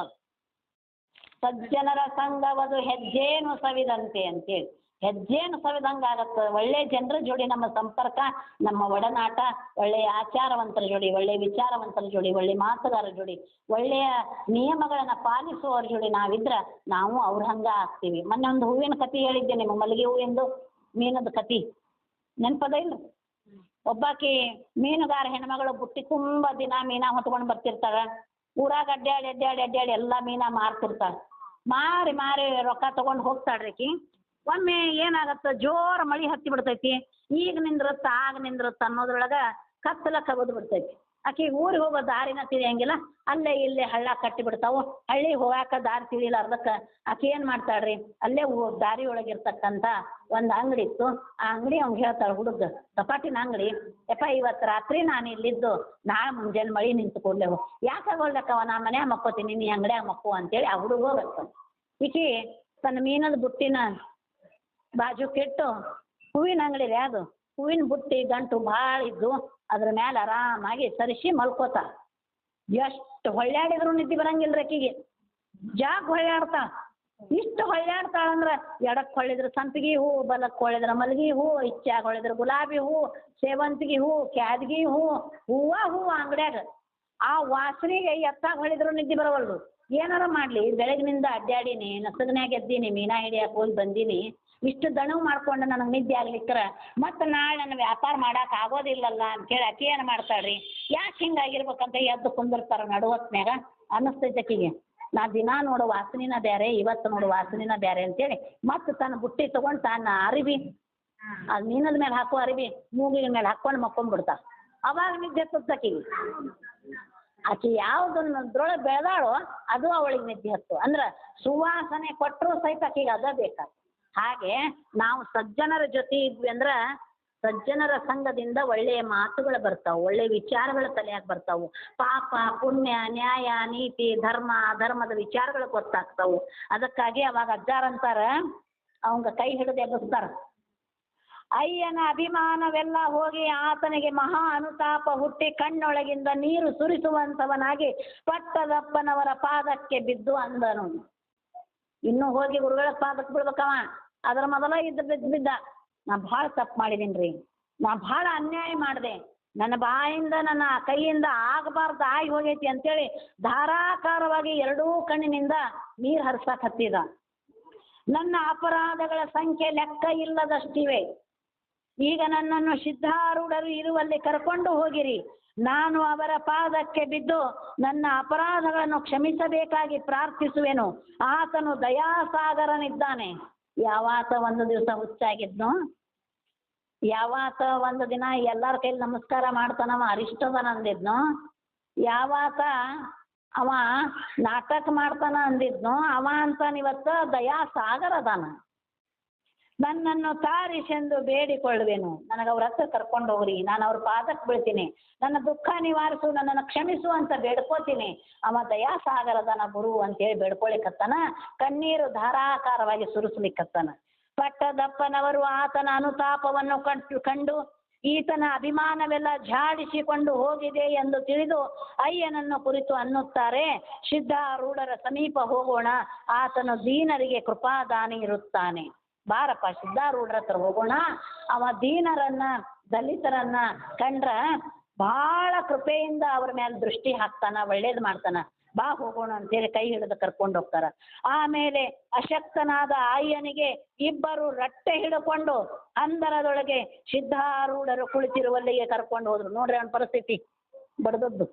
ಸಜ್ಜನರ ಸಂಗವದು ಹೆಜ್ಜೇನು ಸವಿದಂತೆ ಅಂತೇಳಿ. ಹೆಜ್ಜೆಯನ್ನು ಸವಿದಂಗೆ ಆಗತ್ತೆ. ಒಳ್ಳೆ ಜನರ ಜೋಡಿ ನಮ್ಮ ಸಂಪರ್ಕ, ನಮ್ಮ ಒಡನಾಟ, ಒಳ್ಳೆಯ ಆಚಾರವಂತರ ಜೋಡಿ, ಒಳ್ಳೆಯ ವಿಚಾರವಂತರ ಜೋಡಿ, ಒಳ್ಳೆ ಮಾತುಗಾರರ ಜೋಡಿ, ಒಳ್ಳೆಯ ನಿಯಮಗಳನ್ನು ಪಾಲಿಸುವವ್ರ ಜೋಡಿ ನಾವಿದ್ರೆ ನಾವು ಅವ್ರ ಹಂಗ ಆಗ್ತೀವಿ. ಮೊನ್ನೆ ಒಂದು ಹೂವಿನ ಕತೆ ಹೇಳಿದ್ದೆ ನಿಮ್ಮ ಮಲ್ಲಿಗೆ ಹೂವಿಂದು ಮೀನದ ಕತೆ ನೆನಪದ ಇಲ್ಲ? ಒಬ್ಬಾಕಿ ಮೀನುಗಾರ ಹೆಣ್ಮಗಳು ಬುಟ್ಟಿ ತುಂಬ ದಿನ ಮೀನಾ ಹೊತ್ಕೊಂಡು ಬರ್ತಿರ್ತಾಳೆ. ಊರಾಗ ಅಡ್ಡಾಡಿ ಅಡ್ಡಾಡಿ ಅಡ್ಡಾಡಿ ಎಲ್ಲ ಮೀನಾ ಮಾರ್ತಿರ್ತಾಳೆ. ಮಾರಿ ಮಾರಿ ರೊಕ್ಕ ತಗೊಂಡು ಹೋಗ್ತಾಳ್ರಿ. ಒಮ್ಮೆ ಏನಾಗತ್ತೆ, ಜೋರು ಮಳೆ ಹತ್ತಿ ಬಿಡ್ತೈತಿ. ಈಗ ನಿಂದ್ರತ್ತ ಆಗ ನಿಂದ್ರತ್ತ ಅನ್ನೋದ್ರೊಳಗೆ ಕತ್ತಲ ಕಬದು ಬಿಡ್ತೈತಿ. ಆಕೆ ಊರಿಗೆ ಹೋಗೋ ದಾರಿನ ತಿಳಿಯಂಗಿಲ್ಲ. ಅಲ್ಲೇ ಇಲ್ಲೇ ಹಳ್ಳ ಕಟ್ಟಿ ಬಿಡ್ತಾವು. ಹಳ್ಳಿಗೆ ಹೋಗಾಕ ದಾರಿ ತಿಳಿಲಾರ್ದಕ್ಕೆ ಆಕೆ ಏನು ಮಾಡ್ತಾಳ್ರಿ, ಅಲ್ಲೇ ದಾರಿ ಒಳಗಿರ್ತಕ್ಕಂಥ ಒಂದು ಅಂಗಡಿ ಇತ್ತು. ಆ ಅಂಗಡಿ ಅವ್ನಿಗೆ ಹೇಳ್ತಾಳೆ, ಹುಡುಗ ಚಪಾಟಿನ ಅಂಗಡಿ, ಯಪ್ಪ ಇವತ್ತು ರಾತ್ರಿ ನಾನು ಇಲ್ಲಿದ್ದು ನಾಳೆ ಮುಂಜಾನೆ ಮಳೆ ನಿಂತು ಕೊಡ್ಲೇವು, ಯಾಕಾಗೋಲ್ದಕ್ಕವ ನಾ ಮನ್ಯಾಗ ಮಕ್ಕೋತೀನಿ, ನೀ ಅಂಗಡಿಯಾಗ ಮಕ್ಕೋ ಅಂತೇಳಿ ಆ ಹುಡುಗ ಹೋಗ್ಬೇಕು. ಈಕಿ ತನ್ನ ಮೀನದ ಬುಟ್ಟಿನ ಬಾಜು ಕೆಟ್ಟು ಹೂವಿನ ಅಂಗಡಿ ರೀ ಅದು, ಹೂವಿನ ಬುಟ್ಟಿ ಗಂಟು ಭಾಳ ಇದ್ದು ಅದ್ರ ಮೇಲೆ ಆರಾಮಾಗಿ ಸರಿಸಿ ಮಲ್ಕೋತ. ಎಷ್ಟು ಹೊಳ್ಯಾಡಿದ್ರು ನಿದ್ದೆ ಬರಂಗಿಲ್ಲ ರೀ ಆಕಿಗೆ. ಜಾಗ ಹೊಳ್ಯಾಡ್ತಾ, ಇಷ್ಟು ಹೊಳ್ಯಾಡ್ತಾಳಂದ್ರೆ ಎಡಕ್ಕೆ ಹೊಳಿದ್ರೆ ಸಂಪಿಗೆ ಹೂ, ಬಲಕ್ಕೆ ಹೊಳಿದ್ರೆ ಮಲ್ಗೆ ಹೂ, ಇಚ್ಚಾಗ ಹೊಳಿದ್ರೆ ಗುಲಾಬಿ ಹೂ, ಸೇವಂತಿಗೆ ಹೂ, ಕ್ಯಾದಗಿ ಹೂ, ಹೂವು ಅಂಗಡ್ಯಾಗ. ಆ ವಾಸನೆಗೆ ಎತ್ತಾಗ ಹೊಳಿದ್ರು ನಿದ್ದೆ ಬರವಲ್ದು. ಏನಾರ ಮಾಡಲಿ ಬೆಳಗಿನಿಂದ ಅಡ್ಡಾಡೀನಿ, ನಸಗನ್ಯಾಗ ಎದ್ದೀನಿ, ಮೀನಾ ಹಿಡಿಯಕ್ಕೆ ಹೋಗಿ ಬಂದೀನಿ, ಇಷ್ಟು ದಣವು ಮಾಡ್ಕೊಂಡು ನನಗೆ ನಿದ್ದೆ ಆಗ್ಲಿಕ್ಕರ ಮತ್ತು ನಾಳೆ ನನ್ನ ವ್ಯಾಪಾರ ಮಾಡಕ್ಕೆ ಆಗೋದಿಲ್ಲಲ್ಲ ಅಂತೇಳಿ ಆಕೆ ಏನು ಮಾಡ್ತಾಳ್ರಿ, ಯಾಕೆ ಹಿಂಗಾಗಿರ್ಬೇಕಂತ ಎದ್ದು ಕುಂದಿರ್ತಾರೆ ನಡುವತ್ನ್ಯಾಗ. ಅನ್ನಿಸ್ತೈತೆ ಆಕಿಗೆ, ನಾ ದಿನ ನೋಡೋ ವಾಸನಿನ ಬೇರೆ, ಇವತ್ತು ನೋಡೋ ವಾಸನಿನ ಬೇರೆ ಅಂತೇಳಿ ಮತ್ತು ತನ್ನ ಬುಟ್ಟಿ ತೊಗೊಂಡು ತನ್ನ ಅರಿವಿ ಅದು ಮೀನದ ಮೇಲೆ ಹಾಕೋ ಅರಿವಿ ಮೂಗಿನ ಮೇಲೆ ಹಾಕ್ಕೊಂಡು ಮಕ್ಕೊಂಡ್ಬಿಡ್ತಾ. ಅವಾಗ ನಿದ್ದೆ ಹತ್ತುತ್ತೆ ಆಕಿಗೆ. ಆಕೆ ಯಾವುದನ್ನೊಳಗೆ ಬೆಳೆದಾಳೋ ಅದು ಅವಳಿಗೆ ನಿದ್ದೆ ಹತ್ತು. ಅಂದ್ರೆ ಸುವಾಸನೆ ಕೊಟ್ಟರು ಸಹಿತ ಆಕೆಗೆ ಅದ ಬೇಕಾಗ್ತದೆ. ಹಾಗೆ ನಾವು ಸಜ್ಜನರ ಜೊತೆ ಇದ್ವಿ ಅಂದ್ರೆ ಸಜ್ಜನರ ಸಂಘದಿಂದ ಒಳ್ಳೆಯ ಮಾತುಗಳು ಬರ್ತಾವೆ, ಒಳ್ಳೆಯ ವಿಚಾರಗಳು ತಲೆಯಾಗಿ ಬರ್ತಾವೆ. ಪಾಪ ಪುಣ್ಯ ನ್ಯಾಯ ನೀತಿ ಧರ್ಮ ಅಧರ್ಮದ ವಿಚಾರಗಳು ಗೊತ್ತಾಗ್ತಾವೆ. ಅದಕ್ಕಾಗಿ ಅವಾಗ ಅಜ್ಜಾರಂತಾರ ಅವಂಗ ಕೈ ಹಿಡಿದು ಎಬ್ಬಿಸ್ತಾರ. ಅಯ್ಯನ ಅಭಿಮಾನವೆಲ್ಲ ಹೋಗಿ ಆತನಿಗೆ ಮಹಾ ಅನುತಾಪ ಹುಟ್ಟಿ ಕಣ್ಣೊಳಗಿಂದ ನೀರು ಸುರಿಸುವಂಥವನಾಗಿ ಪಟ್ಟದಪ್ಪನವರ ಪಾದಕ್ಕೆ ಬಿದ್ದು ಅಂದನು. ಇನ್ನೂ ಹೋಗಿ ಗುರುಗಳ ಪಾದಕ್ಕೆ ಬಿಡ್ಬೇಕವ. ಅದರ ಮೊದಲ ಬಿದ್ದ ನಾ ಭಾಳ ತಪ್ಪು ಮಾಡಿದೀನಿ ರೀ, ನಾ ಭಾಳ ಅನ್ಯಾಯ ಮಾಡಿದೆ, ನನ್ನ ಬಾಯಿಂದ ನನ್ನ ಕೈಯಿಂದ ಆಗಬಾರ್ದು ಆಗಿ ಹೋಗೈತಿ ಅಂತೇಳಿ ಧಾರಾಕಾರವಾಗಿ ಎರಡೂ ಕಣ್ಣಿನಿಂದ ನೀರು ಹರಿಸಕ್ಕೆ ಹತ್ತಿದ. ನನ್ನ ಅಪರಾಧಗಳ ಸಂಖ್ಯೆ ಲೆಕ್ಕ ಇಲ್ಲದಷ್ಟಿವೆ. ಈಗ ನನ್ನನ್ನು ಸಿದ್ಧಾರೂಢರು ಇರುವಲ್ಲಿ ಕರ್ಕೊಂಡು ಹೋಗಿರಿ. ನಾನು ಅವರ ಪಾದಕ್ಕೆ ಬಿದ್ದು ನನ್ನ ಅಪರಾಧಗಳನ್ನು ಕ್ಷಮಿಸಬೇಕಾಗಿ ಪ್ರಾರ್ಥಿಸುವೆನು. ಆತನು ದಯಾಸಾಗರನಿದ್ದಾನೆ. ಯಾವಾತ ಒಂದು ದಿವಸ ಹುಚ್ಚಾಗಿದ್ನು, ಯಾವಾತ ಒಂದು ದಿನ ಎಲ್ಲರ ಕೈಲಿ ನಮಸ್ಕಾರ ಮಾಡ್ತಾನವ ಅರಿಷ್ಟದನ ಅಂದಿದ್ನು, ಯಾವಾತ ಅವ ನಾಟಕ ಮಾಡ್ತಾನ ಅಂದಿದ್ನು, ಅವ ಅಂತಾನಿವತ್ತು ದಯಾಸಾಗರ ಅದಾನ. ನನ್ನನ್ನು ತಾರಿಸೆಂದು ಬೇಡಿಕೊಳ್ಳುವೆನು. ನನಗೆ ಅವ್ರ ಹತ್ರ ಕರ್ಕೊಂಡು ಹೋಗ್ರಿ, ನಾನು ಅವ್ರ ಪಾದಕ್ಕೆ ಬೀಳ್ತೀನಿ, ನನ್ನ ದುಃಖ ನಿವಾರಿಸು, ನನ್ನನ್ನು ಕ್ಷಮಿಸು ಅಂತ ಬೇಡ್ಕೋತೀನಿ. ಅವ ದಯಾಸಾಗರದನ ಗುರು ಅಂತೇಳಿ ಬೇಡ್ಕೊಳಿಕತ್ತಾನ. ಕಣ್ಣೀರು ಧಾರಾಕಾರವಾಗಿ ಸುರಿಸ್ಲಿಕ್ಕತ್ತಾನ. ಪಟ್ಟದಪ್ಪನವರು ಆತನ ಅನುತಾಪವನ್ನು ಕಂಡು ಈತನ ಅಭಿಮಾನವೆಲ್ಲ ಝಾಡಿಸಿಕೊಂಡು ಹೋಗಿದೆ ಎಂದು ತಿಳಿದು ಅಯ್ಯನನ್ನು ಕುರಿತು ಅನ್ನುತ್ತಾರೆ, ಸಿದ್ಧಾರೂಢರ ಸಮೀಪ ಹೋಗೋಣ, ಆತನು ದೀನರಿಗೆ ಕೃಪಾದಾನಿ ಇರುತ್ತಾನೆ. ಬಾರಪ್ಪ ಸಿದ್ಧಾರೂಢರ ಹತ್ರ ಹೋಗೋಣ, ಅವ ದೀನರನ್ನ ದಲಿತರನ್ನ ಕಂಡ್ರ ಬಹಳ ಕೃಪೆಯಿಂದ ಅವ್ರ ಮೇಲೆ ದೃಷ್ಟಿ ಹಾಕ್ತಾನ, ಒಳ್ಳೇದು ಮಾಡ್ತಾನ, ಬಾ ಹೋಗೋಣ ಅಂತೇಳಿ ಕೈ ಹಿಡಿದು ಕರ್ಕೊಂಡು ಹೋಗ್ತಾರ. ಆಮೇಲೆ ಅಶಕ್ತನಾದ ಅಯ್ಯನಿಗೆ ಇಬ್ಬರು ರಟ್ಟೆ ಹಿಡ್ಕೊಂಡು ಅಂದರದೊಳಗೆ ಸಿದ್ಧಾರೂಢರು ಕುಳಿತಿರುವಲ್ಲಿಗೆ ಕರ್ಕೊಂಡು ಹೋದ್ರು. ನೋಡ್ರಿ ಅವನ ಪರಿಸ್ಥಿತಿ ಬಡ್ದದ್ದು.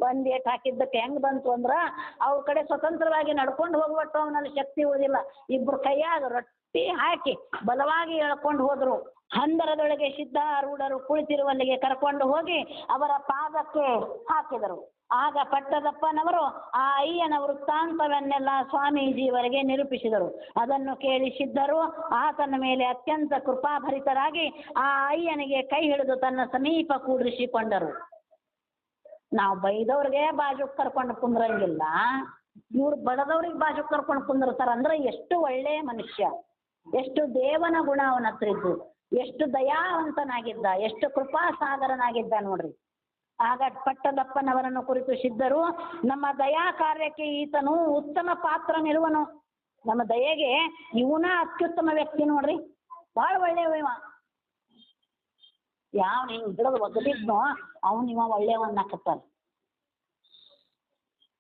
ಒಂದ್ ಏಟ್ ಹಾಕಿದ್ದಕ್ಕೆ ಹೆಂಗ್ ಬಂತು ಅಂದ್ರ ಅವ್ರ ಕಡೆ ಸ್ವತಂತ್ರವಾಗಿ ನಡ್ಕೊಂಡು ಹೋಗ್ಬಿಟ್ಟು ಅವನಲ್ಲಿ ಶಕ್ತಿ ಉಳಿದಿಲ್ಲ. ಇಬ್ರು ಕೈಯಾಗ ರೊಟ್ಟಿ ಹಾಕಿ ಬಲವಾಗಿ ಎಳ್ಕೊಂಡು ಹೋದ್ರು. ಹಂದರದೊಳಗೆ ಸಿದ್ಧಾರೂಢರು ಕುಳಿತಿರುವಲ್ಲಿಗೆ ಕರ್ಕೊಂಡು ಹೋಗಿ ಅವರ ಪಾದಕ್ಕೆ ಹಾಕಿದರು. ಆಗ ಪಟ್ಟದಪ್ಪನವರು ಆ ಅಯ್ಯನ ವೃತ್ತಾಂತವನ್ನೆಲ್ಲ ಸ್ವಾಮೀಜಿಯವರೆಗೆ ನಿರೂಪಿಸಿದರು. ಅದನ್ನು ಕೇಳಿ ಸಿದ್ಧರು ಆತನ ಮೇಲೆ ಅತ್ಯಂತ ಕೃಪಾಭರಿತರಾಗಿ ಆ ಅಯ್ಯನಿಗೆ ಕೈ ಹಿಡಿದು ತನ್ನ ಸಮೀಪ ಕೂಡಿಸಿಕೊಂಡರು. ನಾವು ಬೈದವ್ರಿಗೆ ಬಾಜುಕ್ ಕರ್ಕೊಂಡು ಕುಂದ್ರಂಗಿಲ್ಲ, ಇವ್ರು ಬಡದವ್ರಿಗೆ ಬಾಜುಕ್ ಕರ್ಕೊಂಡು ಕುಂದಿರ್ತಾರ. ಅಂದ್ರೆ ಎಷ್ಟು ಒಳ್ಳೆಯ ಮನುಷ್ಯ, ಎಷ್ಟು ದೇವನ ಗುಣ ಅವನ ಹತ್ರ ಇದ್ದು, ಎಷ್ಟು ದಯಾವಂತನಾಗಿದ್ದ, ಎಷ್ಟು ಕೃಪಾಸಾಗರನಾಗಿದ್ದ ನೋಡ್ರಿ. ಆಗ ಪಟ್ಟದಪ್ಪನವರನ್ನು ಕುರಿತು ಸಿದ್ಧರು, ನಮ್ಮ ದಯಾ ಕಾರ್ಯಕ್ಕೆ ಈತನು ಉತ್ತಮ ಪಾತ್ರ ನಿರುವನು, ನಮ್ಮ ದಯೆಗೆ ಇವನ ಅತ್ಯುತ್ತಮ ವ್ಯಕ್ತಿ ನೋಡ್ರಿ. ಭಾಳ ಒಳ್ಳೆಯವ ಇವ. ಯಾವ ಹಿಂಗೆ ಹಿಡಿದು ಒಗದಿದ್ನೋ ಇವ ಒಳ್ಳೆಯವನ್ನಾಕತ್ತಾರ.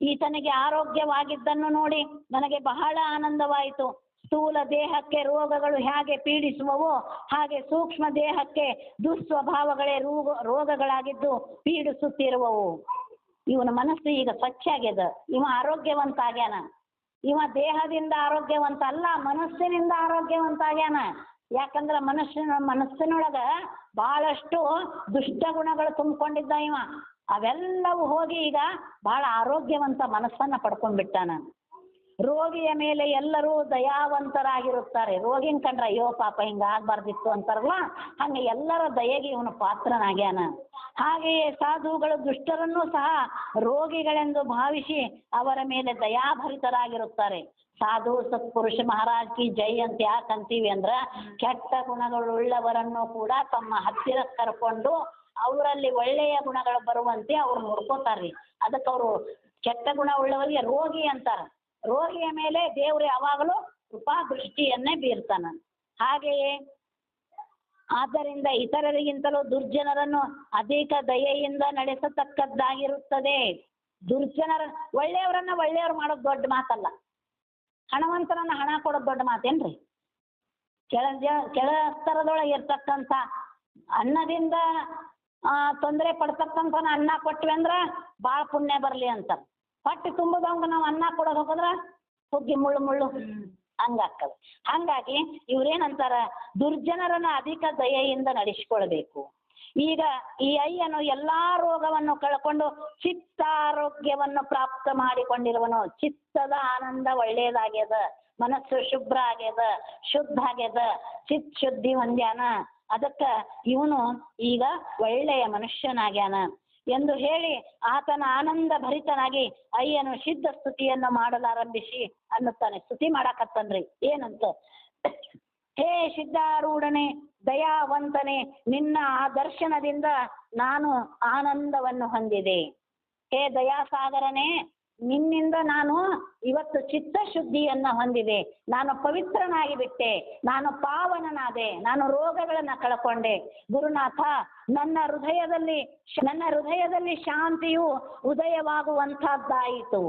ಈತನಿಗೆ ಆರೋಗ್ಯವಾಗಿದ್ದನ್ನು ನೋಡಿ ನನಗೆ ಬಹಳ ಆನಂದವಾಯಿತು. ಸ್ಥೂಲ ದೇಹಕ್ಕೆ ರೋಗಗಳು ಹೇಗೆ ಪೀಡಿಸುವವೋ ಹಾಗೆ ಸೂಕ್ಷ್ಮ ದೇಹಕ್ಕೆ ದುಸ್ವಭಾವಗಳೇ ರೋಗಗಳಾಗಿದ್ದು ಪೀಡಿಸುತ್ತಿರುವವು. ಇವನ ಮನಸ್ಸು ಈಗ ಸ್ವಚ್ಛ ಆಗ್ಯದ, ಇವ ಆರೋಗ್ಯವಂತ ಆಗ್ಯಾನ. ಇವ ದೇಹದಿಂದ ಆರೋಗ್ಯವಂತ ಅಲ್ಲ, ಮನಸ್ಸಿನಿಂದ ಆರೋಗ್ಯವಂತ ಆಗ್ಯಾನ. ಯಾಕಂದ್ರೆ ಮನಸ್ಸಿನೊಳಗ ಬಹಳಷ್ಟು ದುಷ್ಟ ಗುಣಗಳು ತುಂಬಿಕೊಂಡಿದ್ದ ಇವ. ಅವೆಲ್ಲವೂ ಹೋಗಿ ಈಗ ಬಹಳ ಆರೋಗ್ಯವಂತ ಮನಸ್ಸನ್ನ ಪಡ್ಕೊಂಡ್ಬಿಟ್ಟಾನ. ರೋಗಿಯ ಮೇಲೆ ಎಲ್ಲರೂ ದಯಾವಂತರಾಗಿರುತ್ತಾರೆ. ರೋಗಿನ ಕಂಡ್ರೆ ಅಯ್ಯೋ ಪಾಪ ಹಿಂಗಾಗಬಾರ್ದಿತ್ತು ಅಂತಾರಲ್ಲ, ಹಂಗೆ ಎಲ್ಲರ ದಯೆಗೆ ಇವನು ಪಾತ್ರನಾಗ್ಯಾನ. ಹಾಗೆಯೇ ಸಾಧುಗಳು ದುಷ್ಟರನ್ನೂ ಸಹ ರೋಗಿಗಳೆಂದು ಭಾವಿಸಿ ಅವರ ಮೇಲೆ ದಯಾಭರಿತರಾಗಿರುತ್ತಾರೆ. ಸಾಧು ಸತ್ಪುರುಷ ಮಹಾರಾಜ್ ಕಿ ಜೈ ಅಂತ ಯಾಕೆ ಅಂತೀವಿ ಅಂದ್ರೆ, ಕೆಟ್ಟ ಗುಣಗಳುಳ್ಳವರನ್ನು ಕೂಡ ತಮ್ಮ ಹತ್ತಿರ ಕರ್ಕೊಂಡು ಅವರಲ್ಲಿ ಒಳ್ಳೆಯ ಗುಣಗಳು ಬರುವಂತೆ ಅವ್ರು ನೋಡ್ಕೋತಾರ್ರಿ. ಅದಕ್ಕೆ ಅವರು ಕೆಟ್ಟ ಗುಣ ಉಳ್ಳವರಿಗೆ ರೋಗಿ ಅಂತಾರ. ರೋಗಿಯ ಮೇಲೆ ದೇವರು ಯಾವಾಗಲೂ ಕೃಪಾ ದೃಷ್ಟಿಯನ್ನೇ ಬೀರ್ತಾನ. ಹಾಗೆಯೇ ಆದ್ದರಿಂದ ಇತರರಿಗಿಂತಲೂ ದುರ್ಜನರನ್ನು ಅಧಿಕ ದಯೆಯಿಂದ ನಡೆಸತಕ್ಕದ್ದಾಗಿರುತ್ತದೆ. ಒಳ್ಳೆಯವರನ್ನ ಒಳ್ಳೆಯವ್ರು ಮಾಡೋದು ದೊಡ್ಡ ಮಾತಲ್ಲ. ಹಣವಂತರನ್ನ ಹಣ ಕೊಡೋದು ದೊಡ್ಡ ಮಾತೇನ್ರಿ? ಕೆಳ ಸ್ತರದೊಳಗೆ ಇರ್ತಕ್ಕಂಥ ಅನ್ನದಿಂದ ತೊಂದರೆ ಪಡ್ತಕ್ಕಂಥ ಅನ್ನ ಕೊಟ್ವಿ ಅಂದ್ರೆ ಭಾಳ ಪುಣ್ಯ ಬರಲಿ ಅಂತ. ಹೊಟ್ಟೆ ತುಂಬದವಂಗ ನಾವು ಅನ್ನ ಕೊಡೋದು ಹೋಗಿದ್ರೆ ಹುಗ್ಗಿ ಮುಳ್ಳು ಹಂಗಾಗ್ತದೆ. ಹಂಗಾಗಿ ಇವ್ರೇನಂತಾರ, ದುರ್ಜನರನ್ನ ಅಧಿಕ ದಯೆಯಿಂದ ನಡೆಸಿಕೊಳ್ಬೇಕು. ಈಗ ಈ ಅಯ್ಯನು ಎಲ್ಲಾ ರೋಗವನ್ನು ಕಳ್ಕೊಂಡು ಚಿತ್ತಾರೋಗ್ಯವನ್ನು ಪ್ರಾಪ್ತ ಮಾಡಿಕೊಂಡಿರುವನು. ಚಿತ್ತದ ಆನಂದ ಒಳ್ಳೆಯದಾಗ್ಯದ, ಮನಸ್ಸು ಶುಭ್ರ ಆಗ್ಯದ, ಶುದ್ಧ ಆಗ್ಯದ, ಚಿತ್ ಶುದ್ಧಿ ಹೊಂದ್ಯಾನ. ಅದಕ್ಕೆ ಇವನು ಈಗ ಒಳ್ಳೆಯ ಮನುಷ್ಯನಾಗ್ಯಾನ ಎಂದು ಹೇಳಿ ಆತನ ಆನಂದ ಭರಿತನಾಗಿ ಅಯ್ಯನು ಸಿದ್ಧ ಸ್ತುತಿಯನ್ನು ಮಾಡಲಾರಂಭಿಸಿ ಅನ್ನುತ್ತಾನೆ. ಸ್ತುತಿ ಮಾಡಾಕತ್ತನ್ರಿ. ಏನಂತ? ಹೇ ಸಿದ್ಧಾರೂಢನೆ, ದಯಾವಂತನೆ, ನಿನ್ನ ಆ ದರ್ಶನದಿಂದ ನಾನು ಆನಂದವನ್ನು ಹೊಂದಿದೆ. ಹೇ ದಯಾಸಾಗರನೇ, ನಿನ್ನಿಂದ ನಾನು ಇವತ್ತು ಚಿತ್ತಶುದ್ಧಿಯನ್ನ ಹೊಂದಿದೆ. ನಾನು ಪವಿತ್ರನಾಗಿ ಬಿಟ್ಟೆ, ನಾನು ಪಾವನನಾದೆ, ನಾನು ರೋಗಗಳನ್ನ ಕಳ್ಕೊಂಡೆ. ಗುರುನಾಥ, ನನ್ನ ಹೃದಯದಲ್ಲಿ ಶಾಂತಿಯು ಉದಯವಾಗುವಂತಹದ್ದಾಯಿತು.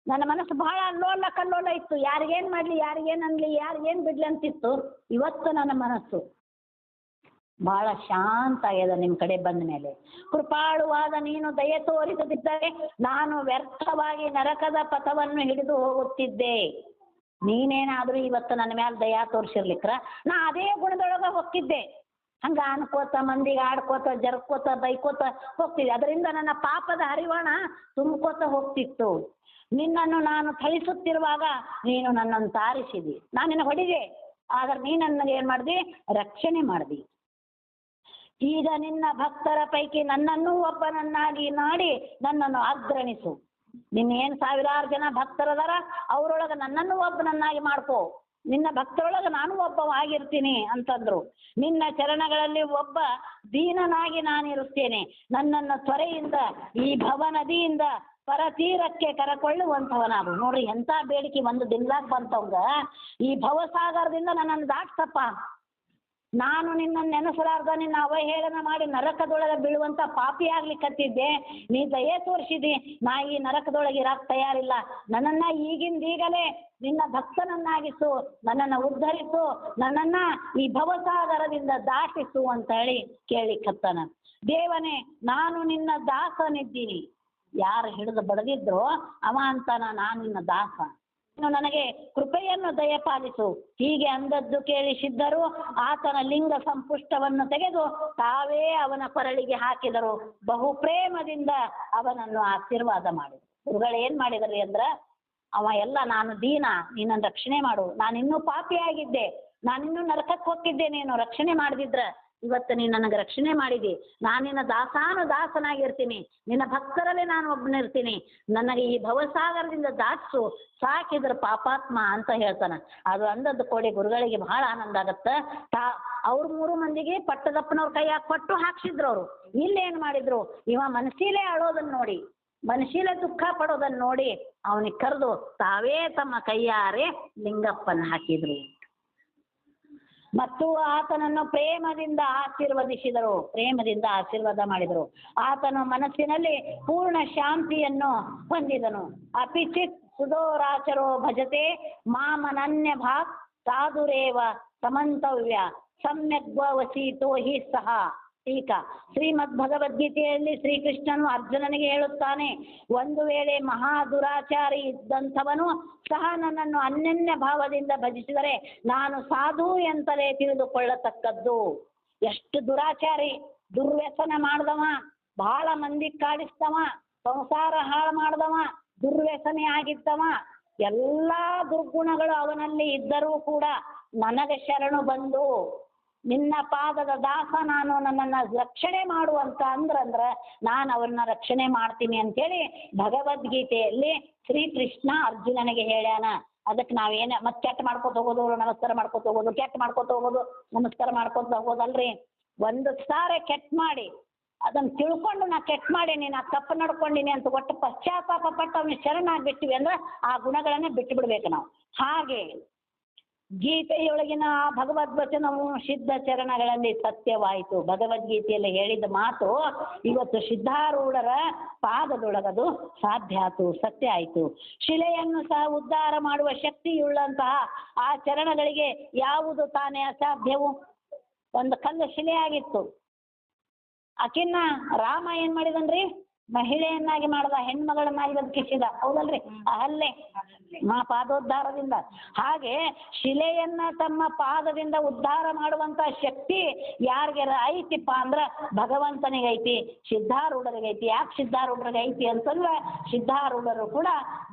ನನ್ನ ಮನಸ್ಸು ಬಹಳ ಅಲ್ಲೋಲ ಕಲ್ಲೋಲ ಇತ್ತು. ಯಾರಿಗೇನ್ ಮಾಡ್ಲಿ, ಯಾರಿಗೇನ್ ಅನ್ಲಿ, ಯಾರಿಗೇನ್ ಬಿಡ್ಲಿ ಅಂತಿತ್ತು. ಇವತ್ತು ನನ್ನ ಮನಸ್ಸು ಬಹಳ ಶಾಂತ ಆಗ್ಯದ ನಿಮ್ಮ ಕಡೆ ಬಂದ ಮೇಲೆ. ಕೃಪಾಳುವಾದ ನೀನು ದಯೆ ತೋರಿಸದಿದ್ದರೆ ನಾನು ವ್ಯರ್ಥವಾಗಿ ನರಕದ ಪಥವನ್ನು ಹಿಡಿದು ಹೋಗುತ್ತಿದ್ದೆ. ನೀನೇನಾದ್ರೂ ಇವತ್ತು ನನ್ನ ಮೇಲೆ ದಯಾ ತೋರಿಸಿರ್ಲಿಕ್ರ ನಾ ಅದೇ ಗುಣದೊಳಗ ಹೋಗ್ತಿದ್ದೆ. ಹಂಗ ಅನ್ಕೋತ ಮಂದಿಗೆ ಆಡ್ಕೋತ ಜರ್ಕೋತ ಬೈಕೋತ ಹೋಗ್ತಿದ್ದೆ. ಅದರಿಂದ ನನ್ನ ಪಾಪದ ಹರಿವಾಣ ತುಂಬ್ಕೋತ ಹೋಗ್ತಿತ್ತು. ನಿನ್ನನ್ನು ನಾನು ಥಳಿಸುತ್ತಿರುವಾಗ ನೀನು ನನ್ನನ್ನು ತಾರಿಸಿದಿ. ನಾನು ನಿನ್ನ ಹೊಡಿದೆ, ಆದ್ರೆ ನೀ ನನಗೆ ಏನ್ ಮಾಡ್ದಿ? ರಕ್ಷಣೆ ಮಾಡ್ದಿ. ಈಗ ನಿನ್ನ ಭಕ್ತರ ಪೈಕಿ ನನ್ನನ್ನು ಒಬ್ಬನನ್ನಾಗಿ ಮಾಡಿ ನನ್ನನ್ನು ಅಗ್ರಣಿಸು. ನಿನ್ನೇನು ಸಾವಿರಾರು ಜನ ಭಕ್ತರದಾರ, ಅವರೊಳಗೆ ನನ್ನನ್ನು ಒಬ್ಬನನ್ನಾಗಿ ಮಾಡ್ಕೋ. ನಿನ್ನ ಭಕ್ತರೊಳಗೆ ನಾನು ಒಬ್ಬವಾಗಿರ್ತೀನಿ ಅಂತಂದ್ರು. ನಿನ್ನ ಚರಣಗಳಲ್ಲಿ ಒಬ್ಬ ದೀನನಾಗಿ ನಾನಿರುತ್ತೇನೆ. ನನ್ನನ್ನು ತ್ವರೆಯಿಂದ ಈ ಭವನದಿಯಿಂದ ಪರತೀರಕ್ಕೆ ಕರಕೊಳ್ಳುವಂಥವನಾಗು. ನೋಡ್ರಿ, ಎಂಥ ಬೇಡಿಕೆ ಒಂದು ದಿನದಾಗ ಬಂತವಂಗ. ಈ ಭವಸಾಗರದಿಂದ ನನ್ನನ್ನು ದಾಟ್ಸಪ್ಪ. ನಾನು ನಿನ್ನನ್ನು ನೆನೆಸಲಾರ್ದ ನಿನ್ನ ಅವಹೇಳನ ಮಾಡಿ ನರಕದೊಳಗೆ ಬೀಳುವಂತ ಪಾಪಿ ಆಗ್ಲಿಕ್ಕತ್ತಿದ್ದೆ. ನೀ ದಯೆ ತೋರಿಸಿದಿ, ನಾ ಈ ನರಕದೊಳಗೆ ಇರಾಕ್ ತಯಾರಿಲ್ಲ. ನನ್ನನ್ನ ಈಗಿಂದೀಗಲೇ ನಿನ್ನ ಭಕ್ತನನ್ನಾಗಿಸು, ನನ್ನನ್ನು ಉದ್ಧರಿಸು, ನನ್ನನ್ನ ಈ ಭವಸಾಗರದಿಂದ ದಾಟಿಸು ಅಂತ ಹೇಳಿ ಕೇಳಿಕತ್ತನ. ದೇವನೇ, ನಾನು ನಿನ್ನ ದಾಸನಿದ್ದೀನಿ. ಯಾರು ಹಿಡಿದು ಬಡದಿದ್ರೋ ಅವ ಅಂತಾನ, ನಾನು ನಿನ್ನ ದಾಸ, ನನಗೆ ಕೃಪೆಯನ್ನು ದಯಪಾಲಿಸು. ಹೀಗೆ ಅಂದದ್ದು ಕೇಳಿ ಸಿದ್ಧರು ಆತನ ಲಿಂಗ ಸಂಪುಷ್ಟವನ್ನು ತೆಗೆದು ತಾವೇ ಅವನ ಕೊರಳಿಗೆ ಹಾಕಿದರು. ಬಹು ಪ್ರೇಮದಿಂದ ಅವನನ್ನು ಆಶೀರ್ವಾದ ಮಾಡಿದರು. ಗುರುಗಳು ಏನ್ ಮಾಡಿದ್ರಿ ಅಂದ್ರ, ಅವ ಎಲ್ಲ ನಾನು ದೀನ, ನೀನನ್ನು ರಕ್ಷಣೆ ಮಾಡು, ನಾನಿನ್ನೂ ಪಾಪಿಯಾಗಿದ್ದೆ, ನಾನಿನ್ನೂ ನರಕಕ್ಕೆ ಹೋಗ್ತಿದ್ದೆ, ನೀನು ರಕ್ಷಣೆ ಮಾಡದಿದ್ರ ಇವತ್ತು ನೀನು ನನಗೆ ರಕ್ಷಣೆ ಮಾಡಿದಿ. ನಾನು ನಿನ್ನ ದಾಸನಾಗಿರ್ತೀನಿ, ನಿನ್ನ ಭಕ್ತರಲ್ಲೇ ನಾನು ಒಬ್ಬನಿರ್ತೀನಿ. ನನಗೆ ಈ ಭವಸಾಗರದಿಂದ ದಾಟಿಸು, ಸಾಕಿದ್ರ ಪಾಪಾತ್ಮ ಅಂತ ಹೇಳ್ತಾನ. ಅದು ಅಂದದ್ದು ಕೊಡಿ ಗುರುಗಳಿಗೆ ಬಹಳ ಆನಂದ ಆಗತ್ತ. ಅವ್ರ 3 ಮಂದಿಗೆ ಪಟ್ಟದಪ್ಪನವ್ರ ಕೈಯಾಗ ಕೊಟ್ಟು ಹಾಕ್ಸಿದ್ರು. ಅವರು ಇಲ್ಲೇನ್ ಮಾಡಿದ್ರು, ಇವ ಮನಸ್ಸಿಲೇ ಅಳೋದನ್ನ ನೋಡಿ, ಮನಸ್ಸಿಲೇ ದುಃಖ ಪಡೋದನ್ನ ನೋಡಿ ಅವನಿಗೆ ಕರೆದು ತಾವೇ ತಮ್ಮ ಕೈಯಾರೆ ಲಿಂಗಪ್ಪನ ಹಾಕಿದ್ರು. ಮತ್ತು ಆತನನ್ನು ಪ್ರೇಮದಿಂದ ಆಶೀರ್ವದಿಸಿದರು, ಪ್ರೇಮದಿಂದ ಆಶೀರ್ವಾದ ಮಾಡಿದರು. ಆತನು ಮನಸ್ಸಿನಲ್ಲಿ ಪೂರ್ಣ ಶಾಂತಿಯನ್ನು ಹೊಂದಿದನು. ಅಪಿಚಿತ್ ಸುಧೋರಾಚರೋ ಭಜತೆ ಮಾಮನನ್ಯ ಭಾಗ್ ಸಾಧುರೇವ ಸಮಂತವ್ಯ ಸಮ್ಯಗ್ವಸೀತೋ ಹಿ ಸಹ. ಈಗ ಶ್ರೀಮದ್ ಭಗವದ್ಗೀತೆಯಲ್ಲಿ ಶ್ರೀಕೃಷ್ಣನು ಅರ್ಜುನನಿಗೆ ಹೇಳುತ್ತಾನೆ, ಒಂದು ವೇಳೆ ಮಹಾ ದುರಾಚಾರಿ ಇದ್ದಂಥವನು ಸಹ ನನ್ನನ್ನು ಅನನ್ಯ ಭಾವದಿಂದ ಭಜಿಸಿದರೆ ನಾನು ಸಾಧು ಎಂತಲೇ ತಿಳಿದುಕೊಳ್ಳತಕ್ಕದ್ದು. ಎಷ್ಟು ದುರಾಚಾರಿ, ದುರ್ವ್ಯಸನ ಮಾಡ್ದವ, ಬಹಳ ಮಂದಿ ಕಾಡಿಸ್ತವ, ಸಂಸಾರ ಹಾಳು ಮಾಡ್ದವ, ದುರ್ವ್ಯಸನೆ ಆಗಿದ್ದವ, ಎಲ್ಲಾ ದುರ್ಗುಣಗಳು ಅವನಲ್ಲಿ ಇದ್ದರೂ ಕೂಡ ನನಗೆ ಶರಣು ಬಂದು ನಿನ್ನ ಪಾದದ ದಾಸ ನಾನು, ನನ್ನನ್ನು ರಕ್ಷಣೆ ಮಾಡುವಂತ ಅಂದ್ರಂದ್ರೆ ನಾನು ಅವ್ರನ್ನ ರಕ್ಷಣೆ ಮಾಡ್ತೀನಿ ಅಂತೇಳಿ ಭಗವದ್ಗೀತೆಯಲ್ಲಿ ಶ್ರೀಕೃಷ್ಣ ಅರ್ಜುನನಿಗೆ ಹೇಳ್ಯಾನ. ಅದಕ್ಕೆ ನಾವೇನ ಮತ್ತೆ ಕೆಟ್ಟ ಮಾಡ್ಕೊತ ಹೋಗೋದು, ನಮಸ್ಕಾರ ಮಾಡ್ಕೊತ ಹೋಗೋದು, ಕೆಟ್ಟ ಮಾಡ್ಕೊತ ಹೋಗೋದು, ನಮಸ್ಕಾರ ಮಾಡ್ಕೊತ ಹೋಗೋದಲ್ರಿ. ಒಂದು ಸಾರಿ ಕೆಟ್ಟ ಮಾಡಿ ಅದನ್ನ ತಿಳ್ಕೊಂಡು ನಾ ಕೆಟ್ಟ ಮಾಡೀನಿ, ನಾ ತಪ್ಪು ನಡ್ಕೊಂಡಿನಿ ಅಂತ ಒಟ್ಟು ಪಶ್ಚಾತ್ತಾಪ ಪಟ್ಟು ಅವನಿಗೆ ಶರಣಾಗ್ಬಿಟ್ಟಿವಿ ಅಂದ್ರೆ ಆ ಗುಣಗಳನ್ನೇ ಬಿಟ್ಟು ಬಿಡ್ಬೇಕು ನಾವು. ಹಾಗೆ ಗೀತೆಯೊಳಗಿನ ಆ ಭಗವದ್ ವಚನವು ಸಿದ್ಧ ಚರಣಗಳಲ್ಲಿ ಸತ್ಯವಾಯಿತು. ಭಗವದ್ಗೀತೆಯಲ್ಲಿ ಹೇಳಿದ ಮಾತು ಇವತ್ತು ಸಿದ್ಧಾರೂಢರ ಪಾದದೊಳಗದು ಸಾಧ್ಯ ಆಯ್ತು, ಸತ್ಯ ಆಯಿತು. ಶಿಲೆಯನ್ನು ಸಹ ಉದ್ಧಾರ ಮಾಡುವ ಶಕ್ತಿಯುಳ್ಳಂತಹ ಆ ಚರಣಗಳಿಗೆ ಯಾವುದು ತಾನೇ ಅಸಾಧ್ಯವು? ಒಂದು ಕಲ್ಲು ಶಿಲೆ ಆಗಿತ್ತು, ಆಕಿನ್ನ ರಾಮ ಏನ್ ಮಾಡಿದನ್ರಿ, ಮಹಿಳೆಯನ್ನಾಗಿ ಮಾಡಿದ, ಹೆಣ್ಮಗಳನ್ನಾಗಿ ಬದುಕಿಸಿದ, ಹೌದಲ್ರಿ? ಅಲ್ಲೇ ಪಾದೋದ್ಧಾರದಿಂದ. ಹಾಗೆ ಶಿಲೆಯನ್ನ ತಮ್ಮ ಪಾದದಿಂದ ಉದ್ಧಾರ ಮಾಡುವಂತ ಶಕ್ತಿ ಯಾರಿಗೆ ಐತಿಪ್ಪ ಅಂದ್ರ ಭಗವಂತನಿಗೆ ಐತಿ, ಸಿದ್ಧಾರೂಢರಿಗೆ ಐತಿ. ಯಾಕೆ ಸಿದ್ಧಾರೂಢರಿಗೆ ಐತಿ ಅಂತಂದ್ರೆ ಸಿದ್ಧಾರೂಢರು ಕೂಡ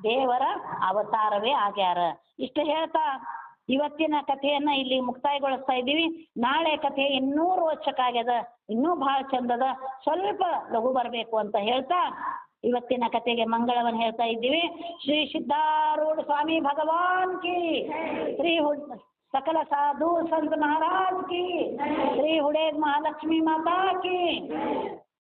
ದೇವರ ಅವತಾರವೇ ಆಗ್ಯಾರ. ಇಷ್ಟು ಹೇಳ್ತಾ ಇವತ್ತಿನ ಕಥೆಯನ್ನ ಇಲ್ಲಿ ಮುಕ್ತಾಯಗೊಳಿಸ್ತಾ ಇದ್ದೀವಿ. ನಾಳೆ ಕಥೆ ಇನ್ನೂ ರೋಚಕ ಆಗ್ಯದ, ಇನ್ನೂ ಬಹಳ ಚಂದದ, ಸ್ವಲ್ಪ ಲಘು ಬರಬೇಕು ಅಂತ ಹೇಳ್ತಾ ಇವತ್ತಿನ ಕಥೆಗೆ ಮಂಗಳವನ್ನು ಹೇಳ್ತಾ ಇದ್ದೀವಿ. ಶ್ರೀ ಸಿದ್ಧಾರೂಢ ಸ್ವಾಮಿ ಭಗವಾನ್ ಕಿ, ಶ್ರೀ सकल साधु संत महाराज की, श्री हुड़ेद महालक्ष्मी माता की।